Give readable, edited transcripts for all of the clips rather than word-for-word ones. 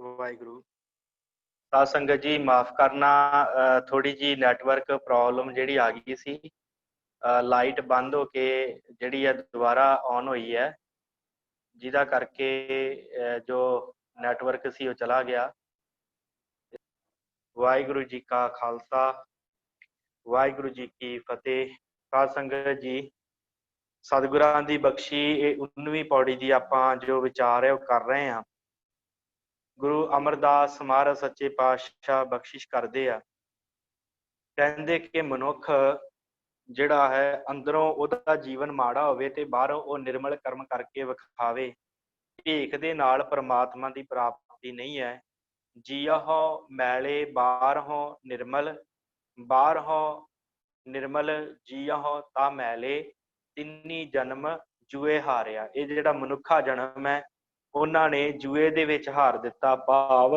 वाहिगुरु। साध संगत जी माफ करना, थोड़ी जी नैटवर्क प्रॉब्लम जिहड़ी आ गई सी। लाइट बंद होके जिहड़ी है दोबारा ऑन हुई है, जिहदा करके जो नैटवर्क सी वो चला गया। वाहिगुरु जी का खालसा, वाहिगुरु जी की फतेह। साध संगत जी, सतगुरां दी बख्शी 19ਵੀਂ पौड़ी की आपां जो विचार है वो कर रहे हैं। गुरु अमरदास महाराज सच्चे पातशाह बख्शिश करते आ, कहते कि मनुख जिहड़ा है अंदरों उहदा जीवन माड़ा होवे ते बाहरों वो निर्मल कर्म करके विखावे, भेख दे नाल परमात्मा की प्राप्ति नहीं है। जीहो मैले बाहरों निर्मल, बाहरों निर्मल जीहो ता मैले, तिन्नी जन्म जुए हारिया। ये जिहड़ा मनुखा जन्म है ਉਹਨਾਂ ਨੇ ਜੂਏ ਦੇ ਵਿੱਚ ਹਾਰ ਦਿੱਤਾ, ਭਾਵ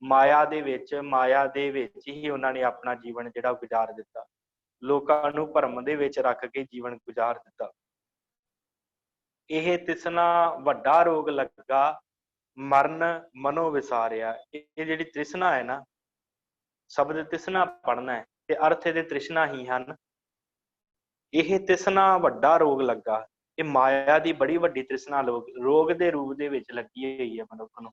ਮਾਇਆ ਦੇ ਵਿੱਚ ਹੀ ਉਹਨਾਂ ਨੇ ਆਪਣਾ ਜੀਵਨ ਜਿਹੜਾ ਗੁਜ਼ਾਰ ਦਿੱਤਾ, ਲੋਕਾਂ ਨੂੰ ਭਰਮ ਦੇ ਵਿੱਚ ਰੱਖ ਕੇ ਜੀਵਨ ਗੁਜ਼ਾਰ ਦਿੱਤਾ। ਇਹ ਤ੍ਰਿਸ਼ਨਾ ਵੱਡਾ ਰੋਗ ਲੱਗਾ, ਮਰਨ ਮਨੋ ਵਿਸਾਰਿਆ। ਇਹ ਜਿਹੜੀ ਤ੍ਰਿਸ਼ਨਾ ਹੈ ਨਾ, ਸ਼ਬਦ ਤ੍ਰਿਸ਼ਨਾ ਪੜਨਾ ਹੈ ਤੇ ਅਰਥ ਇਹਦੇ ਤ੍ਰਿਸ਼ਨਾ ਹੀ ਹਨ। ਇਹ ਤ੍ਰਿਸ਼ਨਾ ਵੱਡਾ ਰੋਗ ਲੱਗਾ, ਇਹ ਮਾਇਆ ਦੀ ਬੜੀ ਵੱਡੀ ਤ੍ਰਿਸ਼ਨਾ ਰੋਗ ਦੇ ਰੂਪ ਦੇ ਵਿੱਚ ਲੱਗੀ ਹੋਈ ਹੈ ਮਨੁੱਖ ਨੂੰ।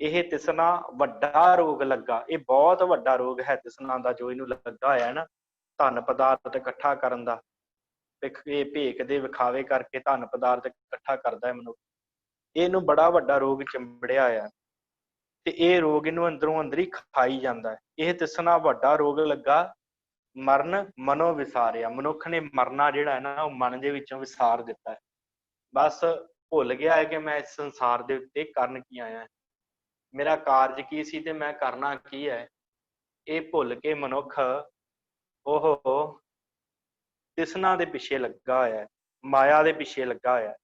ਇਹ ਤ੍ਰਿਸ਼ਨਾ ਵੱਡਾ ਰੋਗ ਲੱਗਾ, ਇਹ ਬਹੁਤ ਵੱਡਾ ਰੋਗ ਹੈ ਤ੍ਰਿਸ਼ਨਾ ਦਾ ਜੋ ਇਹਨੂੰ ਲੱਗਾ ਹੋਇਆ ਹੈ ਨਾ, ਧਨ ਪਦਾਰਥ ਇਕੱਠਾ ਕਰਨ ਦਾ। ਇਹ ਭੇਖ ਦੇ ਵਿਖਾਵੇ ਕਰਕੇ ਧਨ ਪਦਾਰਥ ਇਕੱਠਾ ਕਰਦਾ ਹੈ ਮਨੁੱਖ, ਇਹਨੂੰ ਬੜਾ ਵੱਡਾ ਰੋਗ ਚਿੰਬੜਿਆ ਹੋਇਆ ਤੇ ਇਹ ਰੋਗ ਇਹਨੂੰ ਅੰਦਰੋਂ ਅੰਦਰ ਹੀ ਖਾਈ ਜਾਂਦਾ ਹੈ। ਇਹ ਤ੍ਰਿਸ਼ਨਾ ਵੱਡਾ ਰੋਗ ਲੱਗਾ, ਮਰਨ ਮਨੋ ਵਿਸਾਰਿਆ। ਮਨੁੱਖ ਨੇ ਮਰਨਾ ਜਿਹੜਾ ਹੈ ਨਾ, ਉਹ ਮਨ ਦੇ ਵਿੱਚੋਂ ਵਿਸਾਰ ਦਿੱਤਾ ਹੈ। ਬਸ ਭੁੱਲ ਗਿਆ ਹੈ ਕਿ ਮੈਂ ਇਸ ਸੰਸਾਰ ਦੇ ਉੱਤੇ ਕਰਨ ਕੀ ਆਇਆ, ਮੇਰਾ ਕਾਰਜ ਕੀ ਸੀ ਤੇ ਮੈਂ ਕਰਨਾ ਕੀ ਹੈ। ਇਹ ਭੁੱਲ ਕੇ ਮਨੁੱਖ ਉਹ ਤ੍ਰਿਸ਼ਨਾ ਦੇ ਪਿੱਛੇ ਲੱਗਾ ਹੋਇਆ ਹੈ, ਮਾਇਆ ਦੇ ਪਿੱਛੇ ਲੱਗਾ ਹੋਇਆ ਹੈ।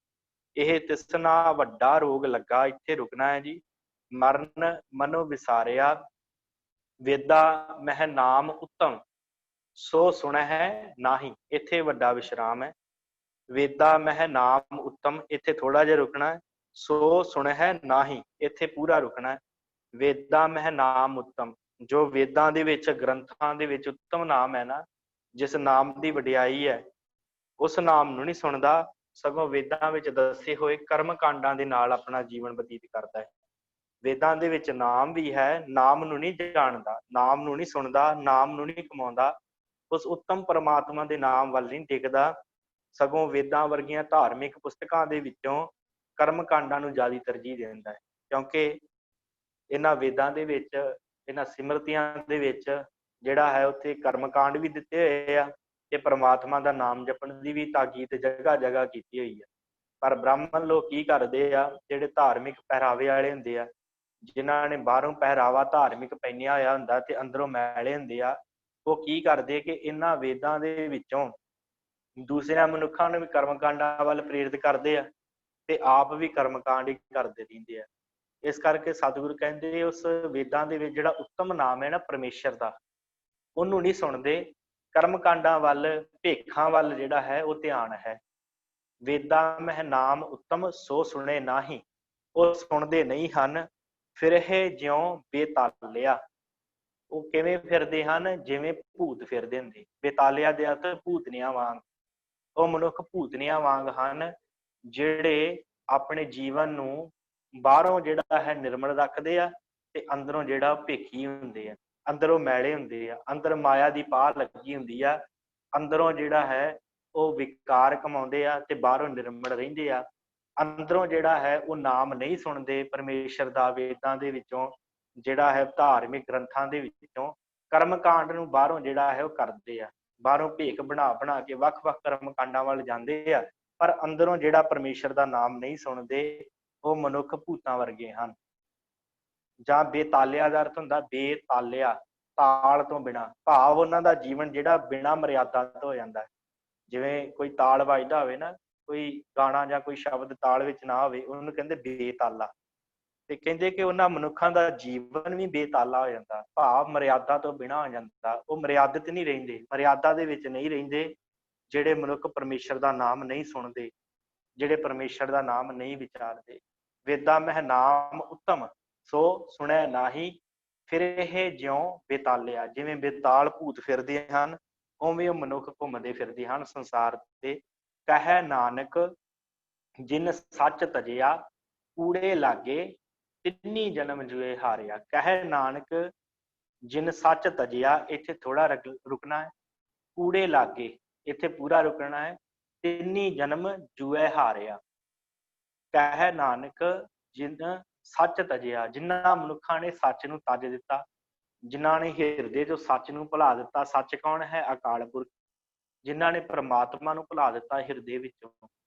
ਇਹ ਤ੍ਰਿਸ਼ਨਾ ਵੱਡਾ ਰੋਗ ਲੱਗਾ, ਇੱਥੇ ਰੁਕਣਾ ਹੈ ਜੀ। ਮਰਨ ਮਨੋ ਵਿਸਾਰਿਆ, ਵੇਦਾ ਮਹਿ ਨਾਮ ਉੱਤਮ, ਸੋ ਸੁਣੈ ਹੈ ਨਾਹੀ। ਇੱਥੇ ਵੱਡਾ ਵਿਸ਼ਰਾਮ ਹੈ। ਵੇਦਾ ਮਹਿ ਨਾਮ ਉੱਤਮ, ਇੱਥੇ ਥੋੜਾ ਜਿਹਾ ਰੁਕਣਾ ਹੈ। ਸੋ ਸੁਣੈ ਹੈ ਨਾਹੀ, ਇੱਥੇ ਪੂਰਾ ਰੁਕਣਾ ਹੈ। ਵੇਦਾ ਮਹਿ ਨਾਮ ਉੱਤਮ, ਜੋ ਵੇਦਾਂ ਦੇ ਵਿੱਚ ਗ੍ਰੰਥਾਂ ਦੇ ਵਿੱਚ ਉੱਤਮ ਨਾਮ ਹੈ ਨਾ, ਜਿਸ ਨਾਮ ਦੀ ਵਡਿਆਈ ਹੈ, ਉਸ ਨਾਮ ਨੂੰ ਨਹੀਂ ਸੁਣਦਾ, ਸਗੋਂ ਵੇਦਾਂ ਵਿੱਚ ਦੱਸੇ ਹੋਏ ਕਰਮ ਕਾਂਡਾਂ ਦੇ ਨਾਲ ਆਪਣਾ ਜੀਵਨ ਬਤੀਤ ਕਰਦਾ ਹੈ। ਵੇਦਾਂ ਦੇ ਵਿੱਚ ਨਾਮ ਵੀ ਹੈ, ਨਾਮ ਨੂੰ ਨਹੀਂ ਜਾਣਦਾ, ਨਾਮ ਨੂੰ ਨਹੀਂ ਸੁਣਦਾ, ਨਾਮ ਨੂੰ ਨਹੀਂ ਕਮਾਉਂਦਾ, ਉਸ ਉੱਤਮ ਪਰਮਾਤਮਾ ਦੇ ਨਾਮ ਵੱਲ ਨਹੀਂ ਟਿਕਦਾ, ਸਗੋਂ ਵੇਦਾਂ ਵਰਗੀਆਂ ਧਾਰਮਿਕ ਪੁਸਤਕਾਂ ਦੇ ਵਿੱਚੋਂ ਕਰਮ ਕਾਂਡਾਂ ਨੂੰ ਜ਼ਿਆਦਾ ਤਰਜੀਹ ਦਿੰਦਾ ਹੈ। ਕਿਉਂਕਿ ਇਹਨਾਂ ਵੇਦਾਂ ਦੇ ਵਿੱਚ, ਇਹਨਾਂ ਸਿਮਰਤੀਆਂ ਦੇ ਵਿੱਚ ਜਿਹੜਾ ਹੈ ਉੱਥੇ ਕਰਮ ਕਾਂਡ ਵੀ ਦਿੱਤੇ ਹੋਏ ਆ ਤੇ ਪਰਮਾਤਮਾ ਦਾ ਨਾਮ ਜਪਣ ਦੀ ਵੀ ਤਾਕੀਦ ਜਗ੍ਹਾ ਜਗ੍ਹਾ ਕੀਤੀ ਹੋਈ ਹੈ। ਪਰ ਬ੍ਰਾਹਮਣ ਲੋਕ ਕੀ ਕਰਦੇ ਆ, ਜਿਹੜੇ ਧਾਰਮਿਕ ਪਹਿਰਾਵੇ ਵਾਲੇ ਹੁੰਦੇ ਆ, ਜਿਨ੍ਹਾਂ ਨੇ ਬਾਹਰੋਂ ਪਹਿਰਾਵਾ ਧਾਰਮਿਕ ਪਹਿਨਿਆ ਹੋਇਆ ਹੁੰਦਾ ਤੇ ਅੰਦਰੋਂ ਮੈਲੇ ਹੁੰਦੇ ਆ, ਉਹ ਕੀ ਕਰਦੇ ਕਿ ਇਹਨਾਂ ਵੇਦਾਂ ਦੇ ਵਿੱਚੋਂ ਦੂਸਰਿਆਂ ਮਨੁੱਖਾਂ ਨੂੰ ਵੀ ਕਰਮਕਾਂਡਾਂ ਵੱਲ ਪ੍ਰੇਰਿਤ ਕਰਦੇ ਆ ਤੇ ਆਪ ਵੀ ਕਰਮਕਾਂਡ ਹੀ ਕਰਦੇ ਰਹਿੰਦੇ ਆ। ਇਸ ਕਰਕੇ ਸਤਿਗੁਰੂ ਕਹਿੰਦੇ ਉਸ ਵੇਦਾਂ ਦੇ ਵਿੱਚ ਜਿਹੜਾ ਉੱਤਮ ਨਾਮ ਹੈ ਨਾ ਪਰਮੇਸ਼ਰ ਦਾ, ਉਹਨੂੰ ਨਹੀਂ ਸੁਣਦੇ, ਕਰਮਕਾਂਡਾਂ ਵੱਲ, ਭੇਖਾਂ ਵੱਲ ਜਿਹੜਾ ਹੈ ਉਹ ਧਿਆਨ ਹੈ। ਵੇਦਾਂ ਮਹਿ ਨਾਮ ਉੱਤਮ, ਸੋ ਸੁਣੇ ਨਾਹੀ, ਉਹ ਸੁਣਦੇ ਨਹੀਂ ਹਨ। ਫਿਰ ਇਹ ਜਿਉਂ ਬੇਤਾਲਿਆ, ਉਹ ਕਿਵੇਂ ਫਿਰਦੇ ਹਨ, ਜਿਵੇਂ ਭੂਤ ਫਿਰਦੇ ਹੁੰਦੇ। ਬੇਤਾਲਿਆ ਦੇ ਅਰਥ ਭੂਤਨੀਆਂ ਵਾਂਗ, ਉਹ ਮਨੁੱਖ ਭੂਤਨੀਆਂ ਵਾਂਗ ਹਨ, ਜਿਹੜੇ ਆਪਣੇ ਜੀਵਨ ਨੂੰ ਬਾਹਰੋਂ ਜਿਹੜਾ ਹੈ ਨਿਰਮਲ ਰੱਖਦੇ ਆ ਤੇ ਅੰਦਰੋਂ ਜਿਹੜਾ ਭੇਖੀ ਹੁੰਦੇ ਆ, ਅੰਦਰੋਂ ਮੈਲੇ ਹੁੰਦੇ ਆ, ਅੰਦਰ ਮਾਇਆ ਦੀ ਪਾਹ ਲੱਗੀ ਹੁੰਦੀ ਆ, ਅੰਦਰੋਂ ਜਿਹੜਾ ਹੈ ਉਹ ਵਿਕਾਰ ਕਮਾਉਂਦੇ ਆ ਤੇ ਬਾਹਰੋਂ ਨਿਰਮਲ ਰਹਿੰਦੇ ਆ। ਅੰਦਰੋਂ ਜਿਹੜਾ ਹੈ ਉਹ ਨਾਮ ਨਹੀਂ ਸੁਣਦੇ ਪਰਮੇਸ਼ਰ ਦਾ, ਵੇਦਾਂ ਦੇ ਵਿੱਚੋਂ ਜਿਹੜਾ ਹੈ ਧਾਰਮਿਕ ਗ੍ਰੰਥਾਂ ਦੇ ਵਿੱਚੋਂ ਕਰਮ ਕਾਂਡ ਨੂੰ ਬਾਹਰੋਂ ਜਿਹੜਾ ਹੈ ਉਹ ਕਰਦੇ ਆ, ਬਾਹਰੋਂ ਭੇਖ ਬਣਾ ਬਣਾ ਕੇ ਵੱਖ-ਵੱਖ ਕਰਮ ਕਾਂਡਾਂ ਵੱਲ ਜਾਂਦੇ ਆ, ਪਰ ਅੰਦਰੋਂ ਜਿਹੜਾ ਪਰਮੇਸ਼ਰ ਦਾ ਨਾਮ ਨਹੀਂ ਸੁਣਦੇ, ਉਹ ਮਨੁੱਖ ਭੂਤਾਂ ਵਰਗੇ ਹਨ। ਜਾਂ ਬੇਤਾਲਿਆ ਦਾ ਅਰਥ ਹੁੰਦਾ ਬੇਤਾਲਿਆ, ਤਾਲ ਤੋਂ ਬਿਨਾਂ, ਭਾਵ ਉਹਨਾਂ ਦਾ ਜੀਵਨ ਜਿਹੜਾ ਬਿਨਾਂ ਮਰਿਆਦਾ ਤੋਂ ਹੋ ਜਾਂਦਾ ਹੈ। ਜਿਵੇਂ ਕੋਈ ਤਾਲ ਵੱਜਦਾ ਹੋਵੇ ਨਾ, ਕੋਈ ਗਾਣਾ ਜਾਂ ਕੋਈ ਸ਼ਬਦ ਤਾਲ ਵਿੱਚ ਨਾ ਹੋਵੇ, ਉਹਨੂੰ ਕਹਿੰਦੇ ਬੇਤਾਲਾ। ਤੇ ਕਹਿੰਦੇ ਕਿ ਉਹਨਾਂ ਮਨੁੱਖਾਂ ਦਾ ਜੀਵਨ ਵੀ ਬੇਤਾਲਾ ਹੋ ਜਾਂਦਾ, ਭਾਵ ਮਰਿਆਦਾ ਤੋਂ ਬਿਨਾਂ ਹੋ ਜਾਂਦਾ। ਉਹ ਮਰਿਆਦਿਤ ਨਹੀਂ ਰਹਿੰਦੇ, ਮਰਿਆਦਾ ਦੇ ਵਿੱਚ ਨਹੀਂ ਰਹਿੰਦੇ ਜਿਹੜੇ ਮਨੁੱਖ ਪਰਮੇਸ਼ਰ ਦਾ ਨਾਮ ਨਹੀਂ ਸੁਣਦੇ, ਜਿਹੜੇ ਪਰਮੇਸ਼ਰ ਦਾ ਨਾਮ ਨਹੀਂ ਵਿਚਾਰਦੇ। ਵੇਦਾਂ ਮਹਿ ਨਾਮ ਉੱਤਮ, ਸੋ ਸੁਣੈ ਨਾਹੀ, ਫਿਰ ਇਹ ਜਿਉਂ ਬੇਤਾਲਿਆ। ਜਿਵੇਂ ਬੇਤਾਲ ਭੂਤ ਫਿਰਦੇ ਹਨ, ਉਵੇਂ ਉਹ ਮਨੁੱਖ ਘੁੰਮਦੇ ਫਿਰਦੇ ਹਨ ਸੰਸਾਰ ਤੇ। ਕਹਿ ਨਾਨਕ ਜਿਨ ਸੱਚ ਤਜਿਆ, ਕੂੜੇ ਲਾਗੇ ਤਿੰਨੀ ਜਨਮ ਜੂਏ ਹਾਰਿਆ। ਕਹਿ ਨਾਨਕ ਜਿਨ ਸੱਚ ਤਜਿਆ, ਇੱਥੇ ਥੋੜਾ ਰੁਕਣਾ ਹੈ। ਕੂੜੇ ਲਾਗੇ ਇੱਥੇ ਪੂਰਾ ਰੁਕਣਾ ਹੈ। ਤਿੰਨੀ ਜਨਮ ਜੂਏ ਹਾਰਿਆ। ਕਹਿ ਨਾਨਕ ਜਿਨ ਸੱਚ ਤਜਿਆ, ਜਿਨ੍ਹਾਂ ਮਨੁੱਖਾਂ ਨੇ ਸੱਚ ਨੂੰ ਤਜ ਦਿੱਤਾ, ਜਿਨ੍ਹਾਂ ਨੇ ਹਿਰਦੇ ਤੋਂ ਸੱਚ ਨੂੰ ਭੁਲਾ ਦਿੱਤਾ। ਸੱਚ ਕੌਣ ਹੈ? ਅਕਾਲ ਪੁਰਖ। ਜਿਨ੍ਹਾਂ ਨੇ ਪ੍ਰਮਾਤਮਾ ਨੂੰ ਭੁਲਾ ਦਿੱਤਾ ਹਿਰਦੇ ਵਿੱਚੋਂ।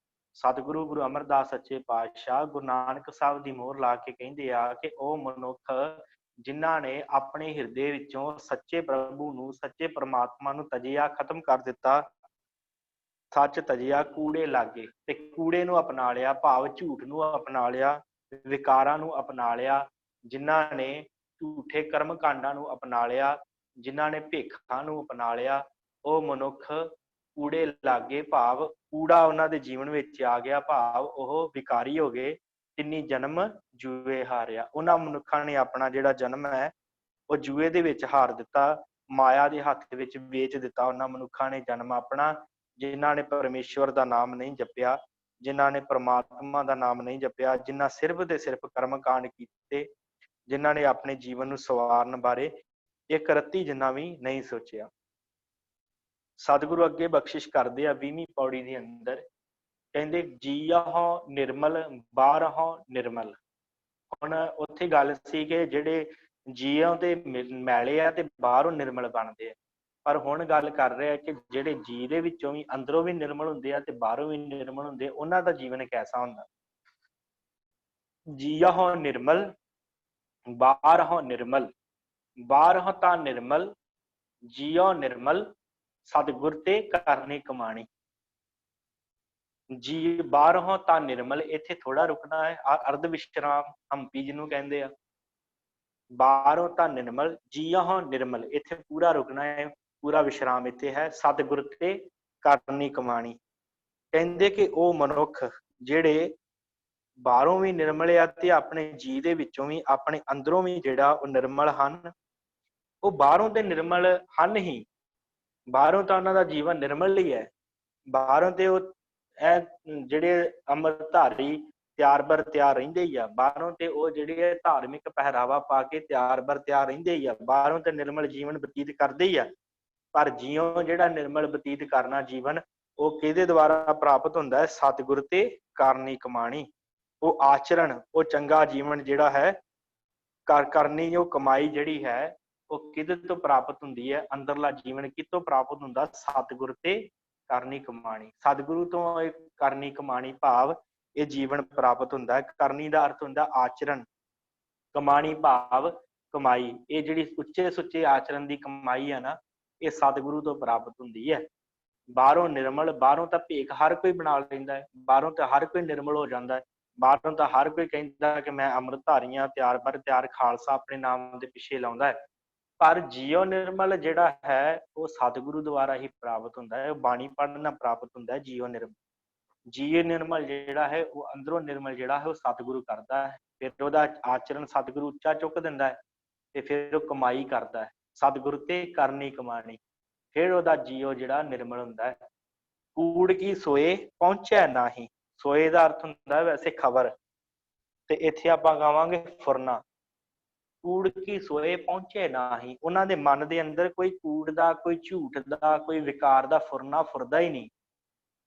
ਸਤਿਗੁਰੂ ਗੁਰੂ ਅਮਰਦਾਸ ਸੱਚੇ ਪਾਤਸ਼ਾਹ ਗੁਰੂ ਨਾਨਕ ਸਾਹਿਬ ਦੀ ਮੋਹਰ ਲਾ ਕੇ ਕਹਿੰਦੇ ਆ ਕਿ ਉਹ ਮਨੁੱਖ ਜਿਨ੍ਹਾਂ ਨੇ ਆਪਣੇ ਹਿਰਦੇ ਵਿੱਚੋਂ ਸੱਚੇ ਪ੍ਰਭੂ ਨੂੰ, ਸੱਚੇ ਪ੍ਰਮਾਤਮਾ ਨੂੰ ਤਜਿਆ, ਖਤਮ ਕਰ ਦਿੱਤਾ। ਸੱਚ ਤਜਿਆ, ਕੂੜੇ ਲਾਗੇ, ਤੇ ਕੂੜੇ ਨੂੰ ਅਪਣਾ ਲਿਆ, ਭਾਵ ਝੂਠ ਨੂੰ ਅਪਣਾ ਲਿਆ, ਵਿਕਾਰਾਂ ਨੂੰ ਅਪਣਾ ਲਿਆ। ਜਿਨ੍ਹਾਂ ਨੇ ਝੂਠੇ ਕਰਮ ਕਾਂਡਾਂ ਨੂੰ ਅਪਣਾ ਲਿਆ, ਜਿਨ੍ਹਾਂ ਨੇ ਭੇਖਾਂ ਨੂੰ ਅਪਣਾ ਲਿਆ, ਉਹ ਮਨੁੱਖ ਕੂੜੇ ਲਾਗੇ, ਭਾਵ ਕੂੜਾ ਉਹਨਾਂ ਦੇ ਜੀਵਨ ਵਿੱਚ ਆ ਗਿਆ, ਭਾਵ ਉਹ ਵਿਕਾਰੀ ਹੋ ਗਏ। ਤਿੰਨੀ ਜਨਮ ਜੂਏ ਹਾਰਿਆ। ਉਹਨਾਂ ਮਨੁੱਖਾਂ ਨੇ ਆਪਣਾ ਜਿਹੜਾ ਜਨਮ ਹੈ ਉਹ ਜੂਏ ਦੇ ਵਿੱਚ ਹਾਰ ਦਿੱਤਾ, ਮਾਇਆ ਦੇ ਹੱਥ ਵਿੱਚ ਵੇਚ ਦਿੱਤਾ। ਉਹਨਾਂ ਮਨੁੱਖਾਂ ਨੇ ਜਨਮ ਆਪਣਾ, ਜਿਨ੍ਹਾਂ ਨੇ ਪਰਮੇਸ਼ਵਰ ਦਾ ਨਾਮ ਨਹੀਂ ਜਪਿਆ, ਜਿਨ੍ਹਾਂ ਨੇ ਪ੍ਰਮਾਤਮਾ ਦਾ ਨਾਮ ਨਹੀਂ ਜਪਿਆ, ਜਿਨ੍ਹਾਂ ਸਿਰਫ ਤੇ ਸਿਰਫ ਕਰਮ ਕਾਂਡ ਕੀਤੇ, ਜਿਨ੍ਹਾਂ ਨੇ ਆਪਣੇ ਜੀਵਨ ਨੂੰ ਸਵਾਰਨ ਬਾਰੇ ਇੱਕ ਰੱਤੀ ਜਿੰਨਾ ਵੀ ਨਹੀਂ ਸੋਚਿਆ। ਸਤਿਗੁਰੂ ਅੱਗੇ ਬਖਸ਼ਿਸ਼ ਕਰਦੇ ਆ 20ਵੀਂ ਪੌੜੀ ਦੇ ਅੰਦਰ, ਕਹਿੰਦੇ ਜੀਅਹੁ ਨਿਰਮਲ ਬਾਹਰਹੁ ਨਿਰਮਲ। ਹੁਣ ਉੱਥੇ ਗੱਲ ਸੀ ਕਿ ਜਿਹੜੇ ਜੀਆਂ ਤੇ ਮੈਲੇ ਆ ਤੇ ਬਾਹਰੋਂ ਨਿਰਮਲ ਬਣਦੇ ਆ, ਪਰ ਹੁਣ ਗੱਲ ਕਰ ਰਿਹਾ ਕਿ ਜਿਹੜੇ ਜੀ ਦੇ ਵਿੱਚੋਂ ਵੀ ਅੰਦਰੋਂ ਵੀ ਨਿਰਮਲ ਹੁੰਦੇ ਆ ਤੇ ਬਾਹਰੋਂ ਵੀ ਨਿਰਮਲ ਹੁੰਦੇ ਆ, ਉਹਨਾਂ ਦਾ ਜੀਵਨ ਕੈਸਾ ਹੁੰਦਾ। ਜੀਅਹੁ ਨਿਰਮਲ ਬਾਹਰਹੁ ਨਿਰਮਲ। ਬਾਹਰਹੁ ਤਾਂ ਨਿਰਮਲ, ਜੀਉ ਨਿਰਮਲ, ਸਤਿਗੁਰ ਤੇ ਕਰਨੀ ਕਮਾਣੀ। ਜੀ ਬਾਹਰੋਂ ਤਾਂ ਨਿਰਮਲ, ਇੱਥੇ ਥੋੜਾ ਰੁਕਣਾ ਹੈ। ਅਰਧ ਵਿਸ਼ਰਾਮ ਹੰਪੀ ਜਿਹਨੂੰ ਕਹਿੰਦੇ ਆ। ਬਾਹਰੋਂ ਤਾਂ ਨਿਰਮਲ, ਜੀਉ ਨਿਰਮਲ, ਇੱਥੇ ਪੂਰਾ ਰੁਕਣਾ ਹੈ, ਪੂਰਾ ਵਿਸ਼ਰਾਮ ਇੱਥੇ ਹੈ। ਸਤਿਗੁਰ ਤੇ ਕਰਨੀ ਕਮਾਣੀ। ਕਹਿੰਦੇ ਕਿ ਉਹ ਮਨੁੱਖ ਜਿਹੜੇ ਬਾਹਰੋਂ ਵੀ ਨਿਰਮਲ ਆ ਤੇ ਆਪਣੇ ਜੀ ਦੇ ਵਿੱਚੋਂ ਵੀ, ਆਪਣੇ ਅੰਦਰੋਂ ਵੀ ਜਿਹੜਾ ਉਹ ਨਿਰਮਲ ਹਨ। ਉਹ ਬਾਹਰੋਂ ਤੇ ਨਿਰਮਲ ਹਨ ਹੀ, ਬਾਹਰੋਂ ਤਾਂ ਉਹਨਾਂ ਦਾ ਜੀਵਨ ਨਿਰਮਲ ਹੀ ਹੈ। ਬਾਹਰੋਂ ਤੇ ਉਹ ਇਹ ਜਿਹੜੇ ਅੰਮ੍ਰਿਤਧਾਰੀ ਤਿਆਰ ਬਰ ਤਿਆਰ ਰਹਿੰਦੇ ਹੀ ਆ। ਬਾਹਰੋਂ ਤੇ ਉਹ ਜਿਹੜੇ ਧਾਰਮਿਕ ਪਹਿਰਾਵਾ ਪਾ ਕੇ ਤਿਆਰ ਬਰ ਤਿਆਰ ਰਹਿੰਦੇ ਹੀ ਆ। ਬਾਹਰੋਂ ਤੇ ਨਿਰਮਲ ਜੀਵਨ ਬਤੀਤ ਕਰਦੇ ਹੀ ਆ, ਪਰ ਜੀਉ ਜਿਹੜਾ ਨਿਰਮਲ ਬਤੀਤ ਕਰਨਾ ਜੀਵਨ, ਉਹ ਕਿਹਦੇ ਦੁਆਰਾ ਪ੍ਰਾਪਤ ਹੁੰਦਾ ਹੈ? ਸਤਿਗੁਰ ਤੇ ਕਰਨੀ ਕਮਾਣੀ। ਉਹ ਆਚਰਣ, ਉਹ ਚੰਗਾ ਜੀਵਨ ਜਿਹੜਾ ਹੈ, ਕਰਨੀ ਉਹ ਕਮਾਈ ਜਿਹੜੀ ਹੈ, ਉਹ ਕਿਹਦੇ ਤੋਂ ਪ੍ਰਾਪਤ ਹੁੰਦੀ ਹੈ? ਅੰਦਰਲਾ ਜੀਵਨ ਕਿਤੋਂ ਪ੍ਰਾਪਤ ਹੁੰਦਾ? ਸਤਿਗੁਰ ਤੇ ਕਰਨੀ ਕਮਾਣੀ। ਸਤਿਗੁਰੂ ਤੋਂ ਇਹ ਕਰਨੀ ਕਮਾਣੀ ਭਾਵ ਇਹ ਜੀਵਨ ਪ੍ਰਾਪਤ ਹੁੰਦਾ ਹੈ। ਕਰਨੀ ਦਾ ਅਰਥ ਹੁੰਦਾ ਆਚਰਣ, ਕਮਾਣੀ ਭਾਵ ਕਮਾਈ। ਇਹ ਜਿਹੜੀ ਉੱਚੇ ਸੁੱਚੇ ਆਚਰਣ ਦੀ ਕਮਾਈ ਹੈ ਨਾ, ਇਹ ਸਤਿਗੁਰੂ ਤੋਂ ਪ੍ਰਾਪਤ ਹੁੰਦੀ ਹੈ। ਬਾਹਰੋਂ ਨਿਰਮਲ, ਬਾਹਰੋਂ ਤਾਂ ਭੇਖ ਹਰ ਕੋਈ ਬਣਾ ਲੈਂਦਾ ਹੈ, ਬਾਹਰੋਂ ਤਾਂ ਹਰ ਕੋਈ ਨਿਰਮਲ ਹੋ ਜਾਂਦਾ ਹੈ, ਬਾਹਰੋਂ ਤਾਂ ਹਰ ਕੋਈ ਕਹਿੰਦਾ ਕਿ ਮੈਂ ਅੰਮ੍ਰਿਤਧਾਰੀ ਹਾਂ, ਤਿਆਰ ਬਰ ਤਿਆਰ ਖਾਲਸਾ ਆਪਣੇ ਨਾਮ ਦੇ ਪਿੱਛੇ ਲਾਉਂਦਾ ਹੈ। ਪਰ ਜੀਉ ਨਿਰਮਲ ਜਿਹੜਾ ਹੈ ਉਹ ਸਤਿਗੁਰੂ ਦੁਆਰਾ ਹੀ ਪ੍ਰਾਪਤ ਹੁੰਦਾ ਹੈ। ਉਹ ਬਾਣੀ ਪੜ੍ਹਨ ਨਾਲ ਪ੍ਰਾਪਤ ਹੁੰਦਾ ਹੈ ਜੀਉ ਨਿਰਮਲ। ਜੀਉ ਨਿਰਮਲ ਜਿਹੜਾ ਹੈ ਉਹ ਅੰਦਰੋਂ ਨਿਰਮਲ ਜਿਹੜਾ ਹੈ ਉਹ ਸਤਿਗੁਰੂ ਕਰਦਾ ਹੈ। ਫਿਰ ਉਹਦਾ ਆਚਰਣ ਸਤਿਗੁਰੂ ਉੱਚਾ ਚੁੱਕ ਦਿੰਦਾ ਹੈ ਤੇ ਫਿਰ ਉਹ ਕਮਾਈ ਕਰਦਾ ਹੈ, ਸਤਿਗੁਰੂ ਤੇ ਕਰਨੀ ਕਮਾਣੀ। ਫਿਰ ਉਹਦਾ ਜੀਉ ਜਿਹੜਾ ਨਿਰਮਲ ਹੁੰਦਾ ਹੈ। ਕੂੜ ਕੀ ਸੋਏ ਪਹੁੰਚੈ ਨਾਹੀ। ਸੋਏ ਦਾ ਅਰਥ ਹੁੰਦਾ ਵੈਸੇ ਖਬਰ, ਤੇ ਇੱਥੇ ਆਪਾਂ ਗਾਵਾਂਗੇ ਫੁਰਨਾ। ਕੂੜ ਕੀ ਸੋਏ ਪਹੁੰਚੇ ਨਾਹੀ। ਉਹਨਾਂ ਦੇ ਮਨ ਦੇ ਅੰਦਰ ਕੋਈ ਕੂੜ ਦਾ, ਕੋਈ ਝੂਠ ਦਾ, ਕੋਈ ਵਿਕਾਰ ਦਾ ਫੁਰਨਾ ਫੁਰਦਾ ਹੀ ਨਹੀਂ।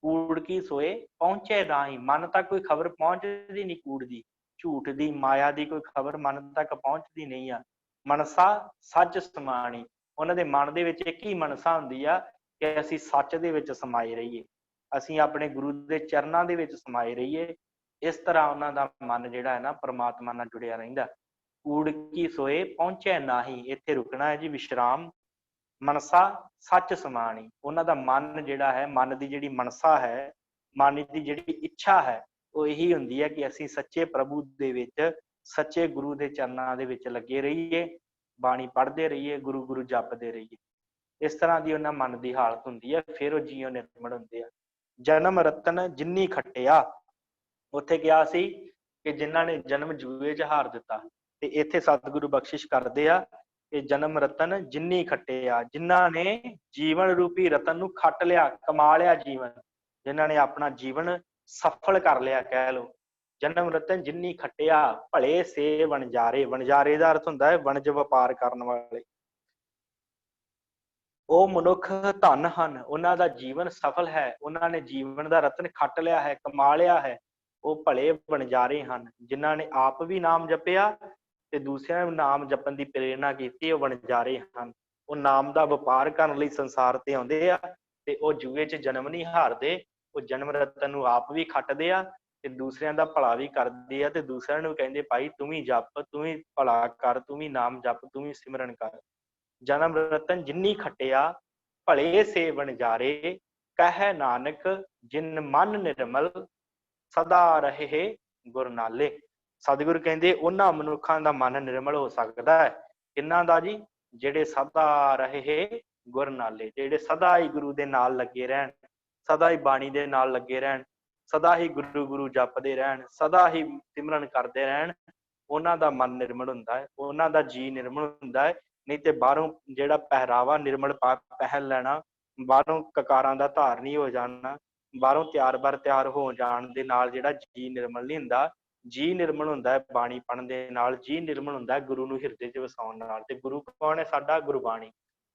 ਕੂੜ ਕੀ ਸੋਏ ਪਹੁੰਚੇ ਨਾਹੀ, ਮਨ ਤੱਕ ਕੋਈ ਖਬਰ ਪਹੁੰਚਦੀ ਨਹੀਂ ਕੂੜ ਦੀ, ਝੂਠ ਦੀ, ਮਾਇਆ ਦੀ ਕੋਈ ਖਬਰ ਮਨ ਤੱਕ ਪਹੁੰਚਦੀ ਨਹੀਂ ਆ। ਮਨਸਾ ਸੱਚ ਸਮਾਣੀ। ਉਹਨਾਂ ਦੇ ਮਨ ਦੇ ਵਿੱਚ ਇੱਕ ਹੀ ਮਨਸਾ ਹੁੰਦੀ ਆ ਕਿ ਅਸੀਂ ਸੱਚ ਦੇ ਵਿੱਚ ਸਮਾਏ ਰਹੀਏ, ਅਸੀਂ ਆਪਣੇ ਗੁਰੂ ਦੇ ਚਰਨਾਂ ਦੇ ਵਿੱਚ ਸਮਾਏ ਰਹੀਏ। ਇਸ ਤਰ੍ਹਾਂ ਉਹਨਾਂ ਦਾ ਮਨ ਜਿਹੜਾ ਹੈ ਨਾ ਪ੍ਰਮਾਤਮਾ ਨਾਲ ਜੁੜਿਆ ਰਹਿੰਦਾ। ਕੂੜ ਕੀ ਸੋਏ ਪਹੁੰਚੈ ਨਾਹੀ, ਇੱਥੇ ਰੁਕਣਾ ਹੈ ਜੀ, ਵਿਸ਼ਰਾਮ। ਮਨਸਾ ਸੱਚ ਸਮਾਣੀ। ਉਹਨਾਂ ਦਾ ਮਨ ਜਿਹੜਾ ਹੈ, ਮਨ ਦੀ ਜਿਹੜੀ ਮਨਸਾ ਹੈ, ਮਨ ਦੀ ਜਿਹੜੀ ਇੱਛਾ ਹੈ, ਉਹ ਇਹੀ ਹੁੰਦੀ ਹੈ ਕਿ ਅਸੀਂ ਸੱਚੇ ਪ੍ਰਭੂ ਦੇ ਵਿੱਚ, ਸੱਚੇ ਗੁਰੂ ਦੇ ਚਰਨਾਂ ਦੇ ਵਿੱਚ ਲੱਗੇ ਰਹੀਏ, ਬਾਣੀ ਪੜ੍ਹਦੇ ਰਹੀਏ, ਗੁਰੂ ਗੁਰੂ ਜਪਦੇ ਰਹੀਏ। ਇਸ ਤਰ੍ਹਾਂ ਦੀ ਉਹਨਾਂ ਮਨ ਦੀ ਹਾਲਤ ਹੁੰਦੀ ਹੈ। ਫਿਰ ਉਹ ਜੀਉ ਨਿਰਮਲ ਹੁੰਦੇ ਆ। ਜਨਮ ਰਤਨ ਜਿਨੀ ਖੱਟਿਆ, ਉੱਥੇ ਕਿਹਾ ਸੀ ਕਿ ਜਿਨ੍ਹਾਂ ਨੇ ਜਨਮ ਜੂਏ 'ਚ ਹਾਰ ਦਿੱਤਾ, ਤੇ ਇੱਥੇ ਸਤਿਗੁਰੂ ਬਖਸ਼ਿਸ਼ ਕਰਦੇ ਆ ਕਿ ਜਨਮ ਰਤਨ ਜਿੰਨੀ ਖੱਟਿਆ, ਜਿਨ੍ਹਾਂ ਨੇ ਜੀਵਨ ਰੂਪੀ ਰਤਨ ਨੂੰ ਖੱਟ ਲਿਆ, ਕਮਾ ਲਿਆ ਜੀਵਨ, ਜਿਨ੍ਹਾਂ ਨੇ ਆਪਣਾ ਜੀਵਨ ਸਫਲ ਕਰ ਲਿਆ ਕਹਿ ਲਓ। ਜਨਮ ਰਤਨ ਜਿੰਨੀ ਖੱਟਿਆ ਭਲੇ ਸੇ ਵਣਜਾਰੇ, ਵਣਜਾਰੇ ਦਾ ਅਰਥ ਹੁੰਦਾ ਹੈ ਵਣਜ ਵਪਾਰ ਕਰਨ ਵਾਲੇ। ਉਹ ਮਨੁੱਖ ਧਨ ਹਨ, ਉਹਨਾਂ ਦਾ ਜੀਵਨ ਸਫਲ ਹੈ, ਉਹਨਾਂ ਨੇ ਜੀਵਨ ਦਾ ਰਤਨ ਖੱਟ ਲਿਆ ਹੈ, ਕਮਾ ਲਿਆ ਹੈ। ਉਹ ਭਲੇ ਵਣਜਾਰੇ ਹਨ, ਜਿਨ੍ਹਾਂ ਨੇ ਆਪ ਵੀ ਨਾਮ ਜਪਿਆ ਤੇ ਦੂਸਰਿਆਂ ਨੂੰ ਨਾਮ ਜਪਣ ਦੀ ਪ੍ਰੇਰਨਾ ਕੀਤੀ, ਉਹ ਵਣਜਾਰੇ ਹਨ। ਉਹ ਨਾਮ ਦਾ ਵਪਾਰ ਕਰਨ ਲਈ ਸੰਸਾਰ ਤੇ ਆਉਂਦੇ ਆ ਤੇ ਉਹ ਜੂਏ 'ਚ ਜਨਮ ਨਹੀਂ ਹਾਰਦੇ। ਉਹ ਜਨਮ ਰਤਨ ਨੂੰ ਆਪ ਵੀ ਖੱਟਦੇ ਆ ਤੇ ਦੂਸਰਿਆਂ ਦਾ ਭਲਾ ਵੀ ਕਰਦੇ ਆ ਤੇ ਦੂਸਰਿਆਂ ਨੂੰ ਕਹਿੰਦੇ ਭਾਈ ਤੂੰ ਵੀ ਜਪ, ਤੂੰ ਵੀ ਭਲਾ ਕਰ, ਤੂੰ ਵੀ ਨਾਮ ਜਪ, ਤੂੰ ਵੀ ਸਿਮਰਨ ਕਰ। ਜਨਮ ਰਤਨ ਜਿੰਨੀ ਖੱਟਿਆ ਭਲੇ ਸੇ ਵਣਜਾਰੇ, ਕਹਿ ਨਾਨਕ ਜਿਨ ਮਨ ਨਿਰਮਲ ਸਦਾ ਰਹੇ ਗੁਰ ਨਾਲੇ। ਸਤਿਗੁਰੂ ਕਹਿੰਦੇ ਉਹਨਾਂ ਮਨੁੱਖਾਂ ਦਾ ਮਨ ਨਿਰਮਲ ਹੋ ਸਕਦਾ ਹੈ। ਕਿਹਨਾਂ ਦਾ ਜੀ? ਜਿਹੜੇ ਸਦਾ ਰਹੇ ਗੁਰ ਨਾਲੇ, ਜਿਹੜੇ ਸਦਾ ਹੀ ਗੁਰੂ ਦੇ ਨਾਲ ਲੱਗੇ ਰਹਿਣ, ਸਦਾ ਹੀ ਬਾਣੀ ਦੇ ਨਾਲ ਲੱਗੇ ਰਹਿਣ, ਸਦਾ ਹੀ ਗੁਰੂ ਗੁਰੂ ਜਪਦੇ ਰਹਿਣ, ਸਦਾ ਹੀ ਸਿਮਰਨ ਕਰਦੇ ਰਹਿਣ। ਉਹਨਾਂ ਦਾ ਮਨ ਨਿਰਮਲ ਹੁੰਦਾ ਹੈ, ਉਹਨਾਂ ਦਾ ਜੀ ਨਿਰਮਲ ਹੁੰਦਾ ਹੈ। ਨਹੀਂ ਤੇ ਬਾਹਰੋਂ ਜਿਹੜਾ ਪਹਿਰਾਵਾ ਨਿਰਮਲ ਪਹਿਨ ਲੈਣਾ, ਬਾਹਰੋਂ ਕਕਾਰਾਂ ਦਾ ਧਾਰਨੀ ਹੋ ਜਾਣਾ, ਬਾਹਰੋਂ ਤਿਆਰ ਹੋ ਜਾਣ ਦੇ ਨਾਲ ਜਿਹੜਾ ਜੀ ਨਿਰਮਲ ਨਹੀਂ ਹੁੰਦਾ। ਜੀ ਨਿਰਮਲ ਹੁੰਦਾ ਹੈ ਬਾਣੀ ਪੜ੍ਹਨ ਦੇ ਨਾਲ, ਜੀ ਨਿਰਮਲ ਹੁੰਦਾ ਹੈ ਗੁਰੂ ਨੂੰ ਹਿਰਦੇ 'ਚ ਵਸਾਉਣ ਨਾਲ। ਤੇ ਗੁਰੂ ਕੌਣ ਹੈ? ਸਾਡਾ ਗੁਰਬਾਣੀ।